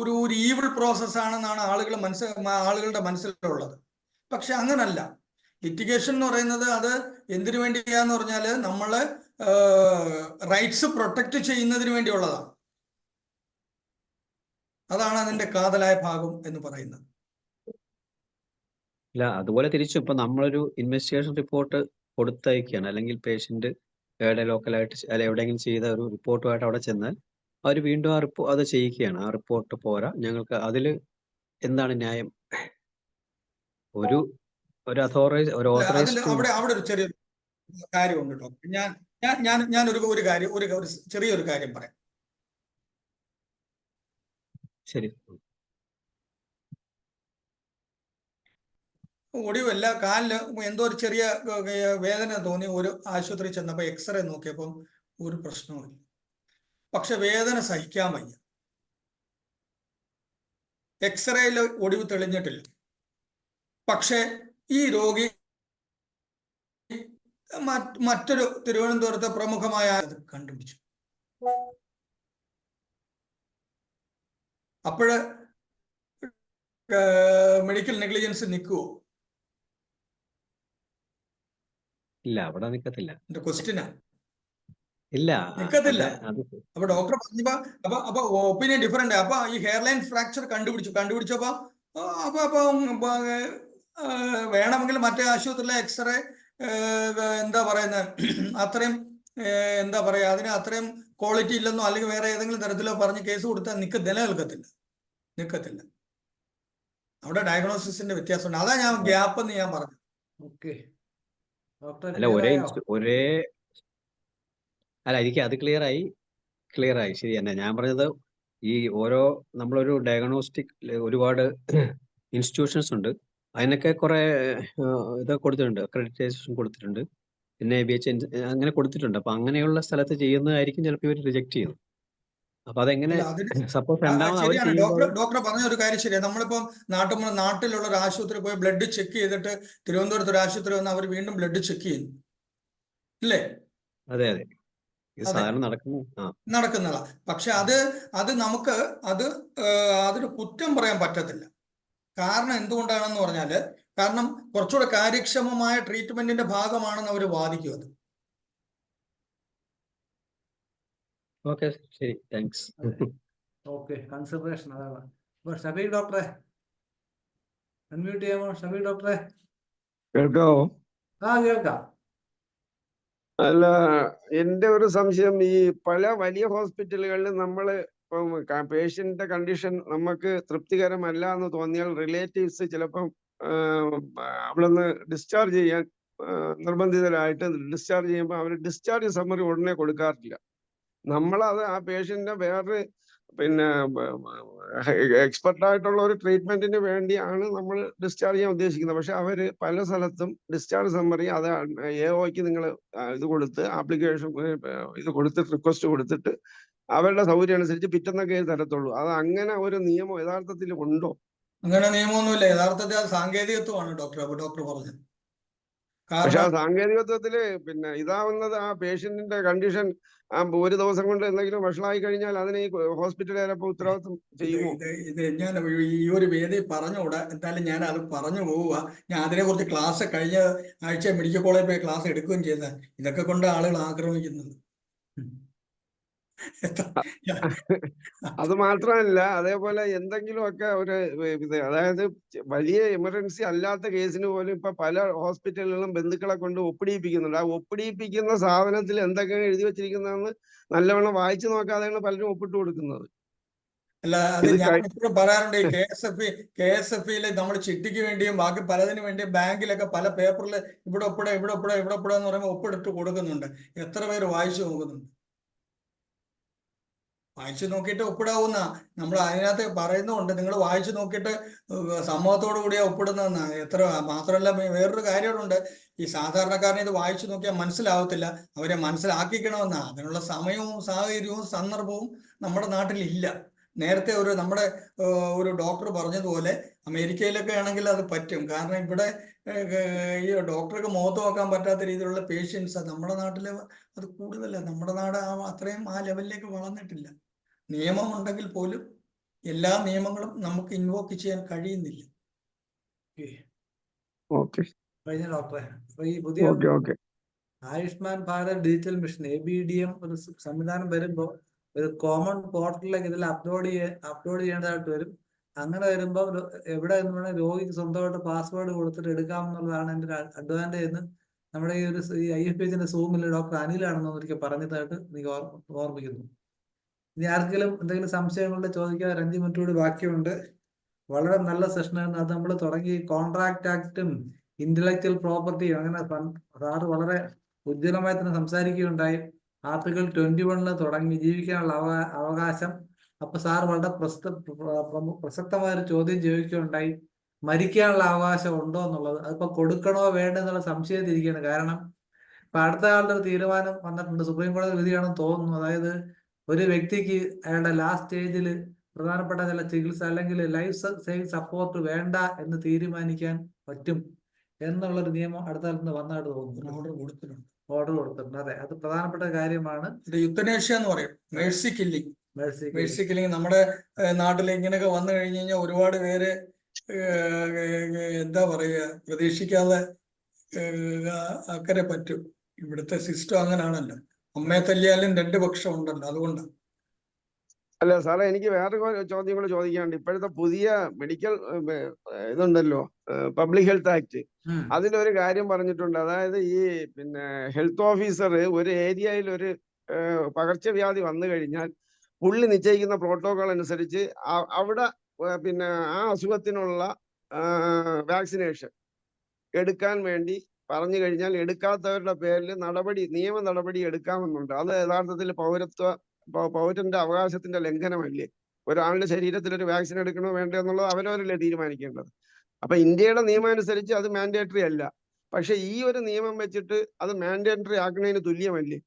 ഒരു ഈവിൾ പ്രോസസ് ആണെന്നാണ് ആളുകളുടെ മനസ്സിലുള്ളത്. പക്ഷെ അങ്ങനല്ല. ലിറ്റിഗേഷൻ എന്ന് പറയുന്നത് അത് എന്തിനു വേണ്ടിയാന്ന് പറഞ്ഞാല് നമ്മള് റൈറ്റ്സ് പ്രൊട്ടക്ട് ചെയ്യുന്നതിന് വേണ്ടിയുള്ളതാണ്. അതാണ് അതിന്റെ കാതലായ ഭാഗം എന്ന് പറയുന്നത്. ഇല്ല, അതുപോലെ തിരിച്ചു ഇപ്പൊ നമ്മളൊരു ഇൻവെസ്റ്റിഗേഷൻ റിപ്പോർട്ട് കൊടുത്തയക്കുകയാണ്, അല്ലെങ്കിൽ പേഷ്യന്റ് ലോക്കലായിട്ട് അല്ല എവിടെയെങ്കിലും ചെയ്ത ഒരു റിപ്പോർട്ടുമായിട്ട് അവിടെ ചെന്നാൽ അവർ വീണ്ടും അത് ചെയ്യിക്കുകയാണ്. ആ റിപ്പോർട്ട് പോരാ, ഞങ്ങൾക്ക് അതിൽ എന്താണ് ന്യായം? ഒരു ഓതറൈസ് അവിടെ ഒരു ചെറിയ കാര്യമുണ്ട് ഡോക്ടർ. ഞാൻ ഒരു കാര്യം ഒരു ചെറിയൊരു കാര്യം പറയാം. ശരി. ഒടിവല്ല, കാലിന് എന്തോ ഒരു ചെറിയ വേദന തോന്നി. ഒരു ആശുപത്രി ചെന്നപ്പോൾ എക്സ്റേ നോക്കിയപ്പോൾ ഒരു പ്രശ്നവുമില്ല. പക്ഷെ വേദന സഹിക്കാൻ വയ്യ. എക്സ്റേയിൽ ഒടിവ് തെളിഞ്ഞിട്ടില്ല. പക്ഷെ ഈ രോഗി മറ്റൊരു തിരുവനന്തപുരത്തെ പ്രമുഖമായ കണ്ടുപിടിച്ചു. അപ്പോഴ് മെഡിക്കൽ നെഗ്ലിജൻസ് നിൽക്കുവോ? ഇല്ല, അവിടെ നിൽക്കത്തില്ല. എന്റെ ക്വസ്റ്റ്യനാ. ഇല്ല, നിൽക്കത്തില്ല. അപ്പൊ ഡോക്ടർ പറഞ്ഞപ്പോ അപ്പൊ ഒപ്പീനിയൻ ഡിഫറെന്റ്. അപ്പൊ ഈ ഹെയർലൈൻ ഫ്രാക്ചർ കണ്ടുപിടിച്ചപ്പോ വേണമെങ്കിൽ മറ്റേ ആശുപത്രിയിലെ എക്സ്റേ എന്താ പറയുന്നത് അത്രയും എന്താ പറയാ അതിന് അത്രയും ക്വാളിറ്റി ഇല്ലെന്നോ അല്ലെങ്കിൽ വേറെ ഏതെങ്കിലും തരത്തിലോ പറഞ്ഞ് കേസ് കൊടുത്താൽ നിൽക്കത്തില്ല. അവിടെ ഡയഗ്നോസിസിന്റെ വ്യത്യാസമുണ്ട്. അതാ ഞാൻ ഗ്യാപ്പ് എന്ന് ഞാൻ പറഞ്ഞു. അല്ല, എനിക്ക് അത് ക്ലിയർ ആയി ശരി തന്നെ. ഞാൻ പറഞ്ഞത് ഈ നമ്മളൊരു ഡയഗ്നോസ്റ്റിക് ഒരുപാട് ഇൻസ്റ്റിറ്റ്യൂഷൻസ് ഉണ്ട്. അതിനൊക്കെ കുറെ ഇത് കൊടുത്തിട്ടുണ്ട്, അക്രഡിറ്റേഷൻ കൊടുത്തിട്ടുണ്ട്, പിന്നെ ABH അങ്ങനെ കൊടുത്തിട്ടുണ്ട്. അപ്പൊ അങ്ങനെയുള്ള സ്ഥലത്ത് ചെയ്യുന്നതായിരിക്കും ചിലപ്പോൾ ഇവർ റിജക്ട് ചെയ്യുന്നത്. അപ്പൊ അതെങ്ങനെ സപ്പോസ് ശരിയാണ് ഡോക്ടർ പറഞ്ഞ ഒരു കാര്യം ശരിയാണ്. നമ്മളിപ്പം നാട്ടിലുള്ള ഒരു ആശുപത്രി പോയി ബ്ലഡ് ചെക്ക് ചെയ്തിട്ട് തിരുവനന്തപുരത്ത് ഒരു ആശുപത്രി വന്ന് അവർ വീണ്ടും ബ്ലഡ് ചെക്ക് ചെയ്യുന്നു, ഇല്ലേ? അതെ, ഇത് സാധാരണ നടക്കുന്നതാ. പക്ഷെ അത് നമുക്ക് അതിന് കുറ്റം പറയാൻ പറ്റത്തില്ല. കാരണം എന്തുകൊണ്ടാണെന്ന് പറഞ്ഞാല് കാരണം കുറച്ചുകൂടെ കാര്യക്ഷമമായ ട്രീറ്റ്മെന്റിന്റെ ഭാഗമാണെന്ന് അവർ വാദിക്കും. അത് ഓക്കെ, ശരി, താങ്ക്സ്. കൺസിഡറേഷൻ അതാണ്. ഷബീർ ഡോക്ടറെ അൺമ്യൂട്ട് ചെയ്യാമോ? ഷബീർ ഡോക്ടറെ കേൾക്കാവോ? കേൾക്കാം. അല്ല, എന്റെ ഒരു സംശയം, ഈ പല വലിയ ഹോസ്പിറ്റലുകളിൽ നമ്മള് ഇപ്പം പേഷ്യന്റിന്റെ കണ്ടീഷൻ നമുക്ക് തൃപ്തികരമല്ല എന്ന് തോന്നിയാൽ റിലേറ്റീവ്സ് ചിലപ്പം അവിടുന്ന് ഡിസ്ചാർജ് ചെയ്യാൻ നിർബന്ധിതരായിട്ട് ഡിസ്ചാർജ് ചെയ്യുമ്പോൾ അവർ ഡിസ്ചാർജ് സമ്മറി ഉടനെ കൊടുക്കാറില്ല. നമ്മളത് ആ പേഷ്യന്റിന്റെ വേറെ എക്സ്പെർട്ടായിട്ടുള്ള ഒരു ട്രീറ്റ്മെന്റിന് വേണ്ടിയാണ് നമ്മൾ ഡിസ്ചാർജ് ചെയ്യാൻ ഉദ്ദേശിക്കുന്നത്. പക്ഷെ അവര് പല സ്ഥലത്തും ഡിസ്ചാർജ് സമ്മറി അത് AOയ്ക്ക് നിങ്ങൾ ഇത് കൊടുത്ത് ആപ്ലിക്കേഷൻ ഇത് കൊടുത്തിട്ട് റിക്വസ്റ്റ് കൊടുത്തിട്ട് അവരുടെ സൗകര്യം അനുസരിച്ച് പിറ്റന്നൊക്കെ തരത്തുള്ളൂ. അത് അങ്ങനെ ഒരു നിയമം യഥാർത്ഥത്തിൽ ഉണ്ടോ? അങ്ങനെ നിയമമൊന്നുമില്ല. യഥാർത്ഥത്തിൽ അത് സാങ്കേതികത്വമാണ് ഡോക്ടർ പറഞ്ഞത്. പക്ഷെ ആ സാങ്കേതികത്വത്തില് ഇതാവുന്നത് ആ പേഷ്യന്റിന്റെ കണ്ടീഷൻ ഒരു ദിവസം കൊണ്ട് എന്തെങ്കിലും വഷളായി കഴിഞ്ഞാൽ അതിന് ഈ ഹോസ്പിറ്റലുകാരപ്പോ ഉത്തരവാദിത്വം ചെയ്യുമോ? ഇത് ഞാൻ ഈ ഒരു വേദി പറഞ്ഞുകൂടാ. എന്തായാലും ഞാൻ അത് പറഞ്ഞു പോവുക. ഞാൻ അതിനെക്കുറിച്ച് ക്ലാസ് കഴിഞ്ഞ ആഴ്ച മെഡിക്കൽ കോളേജിൽ പോയി ക്ലാസ് എടുക്കുകയും ചെയ്ത ഇതൊക്കെ കൊണ്ട് ആളുകൾ ആക്രമിക്കുന്നത്. അത് മാത്രമല്ല, അതേപോലെ എന്തെങ്കിലുമൊക്കെ ഒരു ഇത്, അതായത് വലിയ എമർജൻസി അല്ലാത്ത കേസിന് പോലും ഇപ്പൊ പല ഹോസ്പിറ്റലുകളിലും ബന്ധുക്കളെ കൊണ്ട് ഒപ്പിടിയിപ്പിക്കുന്നുണ്ട്. ആ ഒപ്പിടിയിപ്പിക്കുന്ന സാധനത്തിൽ എന്തൊക്കെ എഴുതി വെച്ചിരിക്കുന്നതെന്ന് നല്ലവണ്ണം വായിച്ചു നോക്കാതെയാണ് പലരും ഒപ്പിട്ട് കൊടുക്കുന്നത്. അല്ല, അത് ഇത് ഞാൻ എപ്പോഴും പറയാറുണ്ട്, ഈ KSFE-യില് നമ്മൾ ചിട്ടിക്ക് വേണ്ടിയും ബാക്കി പലതിനു വേണ്ടിയും ബാങ്കിലൊക്കെ പല പേപ്പറിൽ ഇവിടെ ഒപ്പിട ഇവിടെ ഒപ്പിട ഇവിടെ ഒപ്പിട എന്ന് പറയുമ്പോൾ ഒപ്പിടിട്ട് കൊടുക്കുന്നുണ്ട്. എത്ര പേര് വായിച്ചു നോക്കുന്നുണ്ട്? വായിച്ചു നോക്കിയിട്ട് ഒപ്പിടാവുന്ന നമ്മൾ അതിനകത്ത് പറയുന്നുണ്ട്, നിങ്ങൾ വായിച്ചു നോക്കിയിട്ട് സമ്മതത്തോടു കൂടിയാ ഒപ്പിടുന്നതെന്നാ. എത്ര മാത്രമല്ല വേറൊരു കാര്യമുണ്ട്, ഈ സാധാരണക്കാരനെ ഇത് വായിച്ചു നോക്കിയാൽ മനസ്സിലാവത്തില്ല, അവരെ മനസ്സിലാക്കിക്കണമെന്നാ. അതിനുള്ള സമയവും സാഹചര്യവും സന്ദർഭവും നമ്മുടെ നാട്ടിലില്ല. നേരത്തെ നമ്മുടെ ഒരു ഡോക്ടർ പറഞ്ഞതുപോലെ അമേരിക്കയിലൊക്കെ ആണെങ്കിൽ അത് പറ്റും. കാരണം ഇവിടെ ഈ ഡോക്ടർക്ക് മുഖത്ത് നോക്കാൻ പറ്റാത്ത രീതിയിലുള്ള പേഷ്യൻസ് നമ്മുടെ നാട്ടിൽ അത് കൂടുതലല്ല. നമ്മുടെ നാട് അത്രയും ആ ലെവലിലേക്ക് വളർന്നിട്ടില്ല. നിയമമുണ്ടെങ്കിൽ പോലും എല്ലാ നിയമങ്ങളും നമുക്ക് ഇൻവോക്ക് ചെയ്യാൻ കഴിയുന്നില്ല. ഓക്കെ കഴിഞ്ഞ ഡോക്ടറെ, അപ്പൊ ഈ പുതിയ okay Ayushman Bharat digital mission ABDM ഒരു സംവിധാനം വരുമ്പോൾ ഒരു കോമൺ പോർട്ടലിലേക്ക് ഇതിൽ അപ്ലോഡ് ചെയ്യേണ്ടതായിട്ട് വരും. അങ്ങനെ വരുമ്പോൾ എവിടെ നിന്ന് രോഗിക്ക് സ്വന്തമായിട്ട് പാസ്വേഡ് കൊടുത്തിട്ട് എടുക്കാമെന്നുള്ളതാണ് എൻ്റെ ഒരു അഡ്വാൻറ്റേജ് എന്ന് നമ്മുടെ ഈ IFPHന്റെ സൂമിൽ ഡോക്ടർ അനിലാണെന്ന് ഒരിക്കൽ പറഞ്ഞതായിട്ട് എനിക്ക് ഓർമ്മിക്കുന്നു. ഇനി ആർക്കെങ്കിലും എന്തെങ്കിലും സംശയങ്ങളുടെ ചോദിക്കാൻ 5 മിനിറ്റ് കൂടി ബാക്കിയുണ്ട്. വളരെ നല്ല സെഷനായിരുന്നു. അത് നമ്മൾ തുടങ്ങി കോൺട്രാക്ട് ആക്ടും ഇന്റലക്ച്വൽ പ്രോപ്പർട്ടിയും അങ്ങനെ സാറ് വളരെ ഉജ്ജ്വലമായി തന്നെ സംസാരിക്കുകയുണ്ടായി. ആർട്ടിക്കിൾ 21 തുടങ്ങി ജീവിക്കാനുള്ള അവകാശം. അപ്പൊ സാർ വളരെ പ്രസക്തമായ ഒരു ചോദ്യം ചോദിക്കുകയുണ്ടായി, മരിക്കാനുള്ള അവകാശം ഉണ്ടോ എന്നുള്ളത്. അതിപ്പോ കൊടുക്കണോ വേണ്ടോ എന്നുള്ള സംശയത്തിരിക്കുകയാണ്. കാരണം ഇപ്പൊ അടുത്ത കാലത്ത് ഒരു തീരുമാനം വന്നിട്ടുണ്ട്, സുപ്രീം കോടതി വിധിയാണെന്ന് തോന്നുന്നു. അതായത് ഒരു വ്യക്തിക്ക് അയാളുടെ ലാസ്റ്റ് സ്റ്റേജിൽ പ്രധാനപ്പെട്ട ചില ചികിത്സ അല്ലെങ്കിൽ ലൈഫ് സേവിങ് സപ്പോർട്ട് വേണ്ട എന്ന് തീരുമാനിക്കാൻ പറ്റും എന്നുള്ളൊരു നിയമം അടുത്ത കാലത്ത് വന്നായിട്ട് തോന്നുന്നു. ഓർഡർ കൊടുത്തിട്ടുണ്ട്. അതെ, അത് പ്രധാനപ്പെട്ട കാര്യമാണ്. യുത്തനേഷ്യ എന്ന് പറയും, മേഴ്സി കില്ലിങ്. നമ്മുടെ നാട്ടിൽ ഇങ്ങനെയൊക്കെ വന്നു കഴിഞ്ഞു കഴിഞ്ഞാൽ ഒരുപാട് പേര് എന്താ പറയുക, പ്രതീക്ഷിക്കാതെ അക്കരെ പറ്റും. ഇവിടുത്തെ സിസ്റ്റം അങ്ങനെയാണല്ലോ. അമ്മയെ തല്ലിയാലും 2 പക്ഷം ഉണ്ടല്ലോ, അതുകൊണ്ടാണ്. അല്ല സാറേ, എനിക്ക് വേറെ ചോദ്യം കൂടെ ചോദിക്കാനുണ്ട്. ഇപ്പോഴത്തെ പുതിയ മെഡിക്കൽ ഇതുണ്ടല്ലോ, പബ്ലിക് ഹെൽത്ത് ആക്ട്, അതിലൊരു കാര്യം പറഞ്ഞിട്ടുണ്ട്. അതായത് ഈ ഹെൽത്ത് ഓഫീസർ ഒരു ഏരിയയിൽ ഒരു പകർച്ചവ്യാധി വന്നു കഴിഞ്ഞാൽ പുള്ളി നിശ്ചയിക്കുന്ന പ്രോട്ടോകോൾ അനുസരിച്ച് അവിടെ ആ അസുഖത്തിനുള്ള വാക്സിനേഷൻ എടുക്കാൻ വേണ്ടി പറഞ്ഞു കഴിഞ്ഞാൽ എടുക്കാത്തവരുടെ പേരിൽ നിയമ നടപടി എടുക്കാമെന്നുണ്ട്. അത് യഥാർത്ഥത്തിൽ പൗരന്റെ അവകാശത്തിന്റെ ലംഘനമല്ലേ? ഒരാളുടെ ശരീരത്തിൽ ഒരു വാക്സിൻ എടുക്കണോ വേണ്ടോ എന്നുള്ളത് അവരവരല്ലേ തീരുമാനിക്കേണ്ടത്. അപ്പൊ ഇന്ത്യയുടെ നിയമം അനുസരിച്ച് അത് മാൻഡേറ്ററി അല്ല. പക്ഷെ ഈ ഒരു നിയമം വെച്ചിട്ട് അത് മാൻഡേറ്ററി ആക്കുന്നതിന് തുല്യമല്ലേ?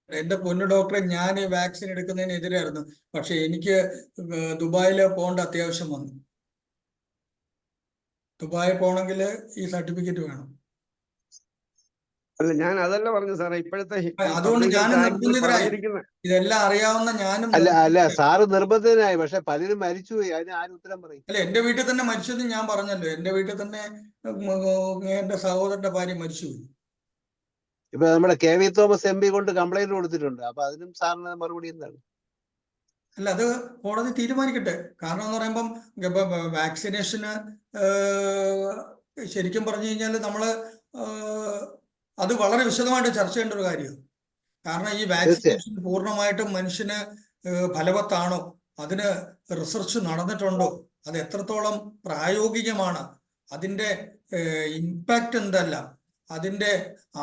എന്റെ പൊന്നു ഡോക്ടറെ, ഞാൻ ഈ വാക്സിൻ എടുക്കുന്നതിന് എതിരായിരുന്നു. പക്ഷെ എനിക്ക് ദുബായിൽ പോകേണ്ട അത്യാവശ്യം വന്നു. ദുബായിൽ പോകണമെങ്കിൽ ഈ സർട്ടിഫിക്കറ്റ് വേണം. അല്ല, ഞാൻ അതല്ല പറഞ്ഞു സാറേ. ഇപ്പോഴത്തെ അതുകൊണ്ട് ഞാനും നിർബന്ധിതരായി. ഇതെല്ലാം അറിയാവുന്ന ഞാനും അല്ല സാറ് നിർബന്ധിതനായി. പക്ഷെ പലരും മരിച്ചുപോയി. അതിന് ആരും ഉത്തരം പറയും? അല്ല, എന്റെ വീട്ടിൽ തന്നെ മരിച്ചത് ഞാൻ പറഞ്ഞല്ലോ. എന്റെ വീട്ടിൽ തന്നെ എന്റെ സഹോദരന്റെ ഭാര്യ മരിച്ചുപോയി. ഇപ്പൊ നമ്മുടെ KV തോമസ് MP കൊണ്ട് കംപ്ലൈന്റ് കൊടുത്തിട്ടുണ്ട്. അപ്പൊ അതിനും സാറിന് മറുപടി എന്താണ്? അല്ല, അത് കോടതി തീരുമാനിക്കട്ടെ. കാരണം എന്ന് പറയുമ്പം വാക്സിനേഷന് ശരിക്കും പറഞ്ഞു കഴിഞ്ഞാൽ നമ്മള് അത് വളരെ വിശദമായിട്ട് ചർച്ച ചെയ്യേണ്ട ഒരു കാര്യമാണ്. കാരണം ഈ വാക്സിനേഷൻ പൂർണ്ണമായിട്ടും മനുഷ്യന് ഫലവത്താണോ, അതിന് റിസർച്ച് നടന്നിട്ടുണ്ടോ, അത് എത്രത്തോളം പ്രായോഗികമാണ്, അതിന്റെ ഇമ്പാക്ട് എന്തെല്ലാം, അതിന്റെ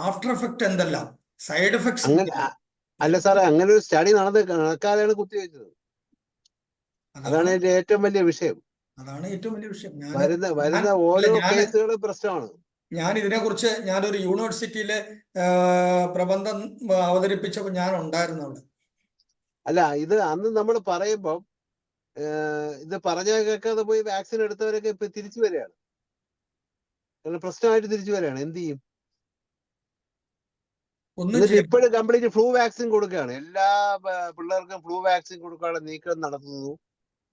ആഫ്റ്റർ എഫക്ട് എന്തെല്ലാം, സൈഡ് എഫക്ട്സ്. അല്ല സാറേ, അങ്ങനെ ഒരു സ്റ്റഡി നടക്കാതെയാണ് കുത്തിവെച്ചത്. അതാണ് എന്റെ ഏറ്റവും വലിയ വിഷയം. അതാണ് ഏറ്റവും വലിയ വിഷയം. വരുന്ന ഓരോ കേസുകളും പ്രശ്നമാണ്. ഞാൻ ഇതിനെക്കുറിച്ച് ഞാനൊരു യൂണിവേഴ്സിറ്റിയിലെ പ്രബന്ധം അവതരിപ്പിച്ചപ്പോൾ ഞാൻ ഉണ്ടായിരുന്നു അവിടെ. അല്ല, ഇത് അന്ന് നമ്മൾ പറയുമ്പം ഇത് പറഞ്ഞാൽ കേൾക്കാതെ പോയി വാക്സിൻ എടുത്തവരൊക്കെ ഇപ്പൊ തിരിച്ചു വരികയാണ്. പ്രശ്നമായിട്ട് തിരിച്ചു വരികയാണ്. എന്ത് ചെയ്യും? എന്നിട്ട് ഇപ്പോഴും കംപ്ലീറ്റ് ഫ്ലൂ വാക്സിൻ കൊടുക്കുകയാണ്. എല്ലാ പിള്ളേർക്കും ഫ്ലൂ വാക്സിൻ കൊടുക്കാനുള്ള നീക്കം നടത്തുന്നു.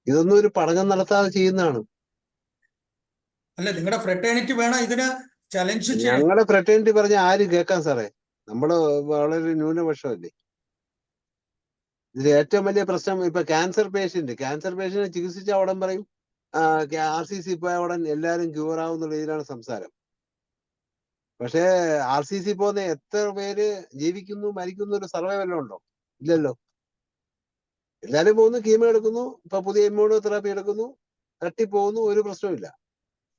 ഇതൊന്നും ഒരു പഠനം നടത്താതെ ചെയ്യുന്നതാണ്. അല്ല, നിങ്ങളുടെ ഫ്രട്ടേണിറ്റി വേണം ഇതിന് ചലഞ്ച് ചെയ്യാൻ. ഞങ്ങളുടെ ഫ്രട്ടേണിറ്റി പറഞ്ഞ ആരും കേൾക്കാൻ സാറേ? നമ്മള് വളരെ ന്യൂനപക്ഷമല്ലേ. ഇതിൽ ഏറ്റവും വലിയ പ്രശ്നം ഇപ്പൊ ക്യാൻസർ പേഷ്യന്റ് ചികിത്സിച്ച ഉടൻ പറയും RCC പോയ ഉടൻ എല്ലാവരും ക്യൂർ ആവുന്നുള്ള രീതിയിലാണ് സംസാരം. പക്ഷേ RCC പോകുന്ന എത്ര പേര് ജീവിക്കുന്നു മരിക്കുന്നു ഒരു സർവേ വല്ലതും ഉണ്ടോ? ഇല്ലല്ലോ. എല്ലാരും പോകുന്നു, കീമോ എടുക്കുന്നു, ഇപ്പൊ പുതിയ ഇമ്മ്യൂണോതെറാപ്പി എടുക്കുന്നു, തട്ടിപ്പോകുന്നു, ഒരു പ്രശ്നമില്ല.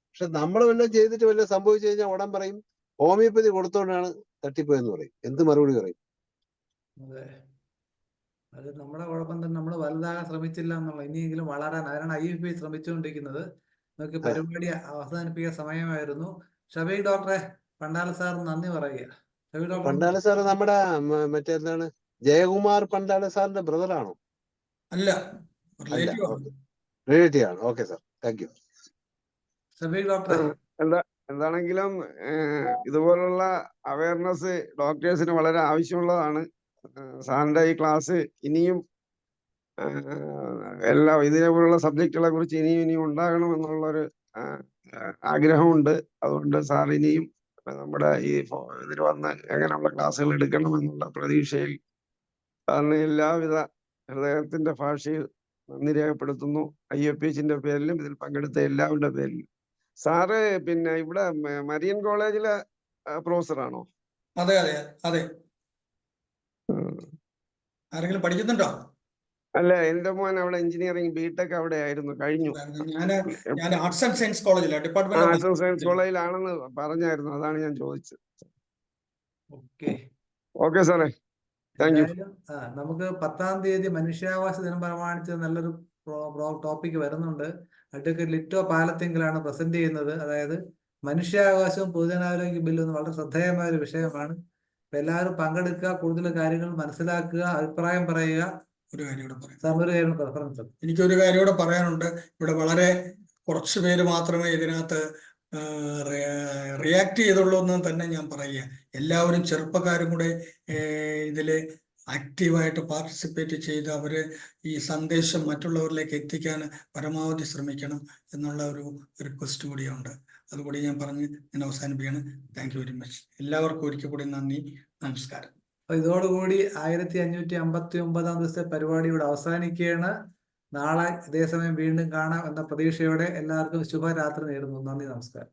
പക്ഷെ നമ്മൾ വല്ലതും ചെയ്തിട്ട് വല്ലതും സംഭവിച്ചു കഴിഞ്ഞാൽ ഉടൻ പറയും ഹോമിയോപ്പതി കൊടുത്തോണ്ടാണ് തട്ടിപ്പോയെന്ന് പറയും. എന്ത് മറുപടി പറയും? അതെ, അത് നമ്മുടെ കുഴപ്പം തന്നെ. നമ്മൾ വലുതാകാൻ ശ്രമിച്ചില്ല എന്നുള്ള. ഇനിയെങ്കിലും വളരാൻ, അതിനാണ് IFB ശ്രമിച്ചുകൊണ്ടിരിക്കുന്നത്. നമുക്ക് പരിപാടി അവസാനിപ്പിക്കാൻ സമയമായിരുന്നു. ഷബീഖ് ഡോക്ടറെ, പണ്ടാല സാർ നന്ദി പറയുക. ഷബീഖ് ഡോക്ടർ പണ്ടാല സാറ് നമ്മുടെ മറ്റേന്താണ് ജയകുമാർ പണ്ടാല സാറിന്റെ ബ്രദറാണോ? അല്ല, അല്ല, റിലേറ്റീവ് ആണ്. ഓക്കെ, റിലേറ്റീവ് ആണ്. Okay sir, thank you. Shabeeq ഡോക്ടറെ, എന്താണെങ്കിലും ഇതുപോലുള്ള അവയർനെസ് ഡോക്ടേഴ്സിന് വളരെ ആവശ്യമുള്ളതാണ്. സാറിന്റെ ഈ ക്ലാസ് ഇനിയും എല്ലാം ഇതേപോലുള്ള സബ്ജക്റ്റുകളെ കുറിച്ച് ഇനിയും ഉണ്ടാകണമെന്നുള്ളൊരു ആഗ്രഹമുണ്ട്. അതുകൊണ്ട് സാർ ഇനിയും നമ്മുടെ ഈ ഇതിൽ വന്ന് എങ്ങനെയുള്ള ക്ലാസ്സുകൾ എടുക്കണമെന്നുള്ള പ്രതീക്ഷയിൽ സാറിന് എല്ലാവിധ ഹൃദയത്തിന്റെ ഭാഷയിൽ നന്ദി രേഖപ്പെടുത്തുന്നു. IFPHന്റെ പേരിലും ഇതിൽ പങ്കെടുത്ത എല്ലാവരുടെ പേരിലും. സാറ് പിന്നെ ഇവിടെ മരിയൻ കോളേജിലെ പ്രൊഫസറാണോ? അതെ അതെ അതെ. ആരെങ്കിലും പഠിക്കുന്നുണ്ടോ? അല്ല, എന്റെ മോൻ അവിടെ എഞ്ചിനീയറിംഗ് BTech അവിടെ ആയിരുന്നു, കഴിഞ്ഞു. ഞാൻ ആർട്സ് ആൻഡ് സയൻസ് കോളേജിലാണ്, ഡിപ്പാർട്ട്മെന്റ് ആർട്സ് ആൻഡ് സയൻസ് കോളേജിലാണെന്ന് പറഞ്ഞായിരുന്നു, അതാണ് ഞാൻ ചോദിച്ചത്. ഓക്കെ സാറേ, താങ്ക് യു. എന്തായാലും നമുക്ക് 10-ാം തീയതി മനുഷ്യാവകാശ ദിനം പ്രമാണിച്ച് നല്ലൊരു ടോപ്പിക് വരുന്നുണ്ട്. അഡ്വക്കേറ്റ് ലിറ്റോ പാലത്തിങ്കലാണ് പ്രസന്റ് ചെയ്യുന്നത്. അതായത് മനുഷ്യാവകാശവും പൊതുജനാരോഗ്യ ബില്ലും വളരെ ശ്രദ്ധേയമായ ഒരു വിഷയമാണ്. അപ്പൊ എല്ലാവരും പങ്കെടുക്കുക, കൂടുതൽ കാര്യങ്ങൾ മനസ്സിലാക്കുക, അഭിപ്രായം പറയുക. ഒരു കാര്യം കൂടെ പറയാം. സാർ, ഒരു കാര്യം പ്രിഫറൻസ്. എനിക്കൊരു കാര്യം കൂടെ പറയാനുണ്ട്. ഇവിടെ വളരെ കുറച്ച് പേര് മാത്രമേ ഇതിനകത്ത് റിയാക്ട് ചെയ്തുള്ളൂ എന്ന് തന്നെ ഞാൻ പറയുക. എല്ലാവരും ചെറുപ്പക്കാരും കൂടെ ഇതില് ആക്റ്റീവായിട്ട് പാർട്ടിസിപ്പേറ്റ് ചെയ്ത് അവര് ഈ സന്ദേശം മറ്റുള്ളവരിലേക്ക് എത്തിക്കാൻ പരമാവധി ശ്രമിക്കണം എന്നുള്ള ഒരു റിക്വസ്റ്റ് കൂടിയുണ്ട്. അതുകൂടി ഞാൻ പറഞ്ഞ് ഞാൻ അവസാനിപ്പിക്കുകയാണ്. Thank you very much. എല്ലാവർക്കും ഒരിക്കൽ കൂടി നന്ദി, നമസ്കാരം. അപ്പൊ ഇതോടുകൂടി 1559-ാം ദിവസത്തെ പരിപാടി ഇവിടെ അവസാനിക്കുകയാണ്. നാളെ ഇതേ സമയം വീണ്ടും കാണാം എന്ന പ്രതീക്ഷയോടെ എല്ലാവർക്കും ശുഭരാത്രി നേരുന്നു. നന്ദി, നമസ്കാരം.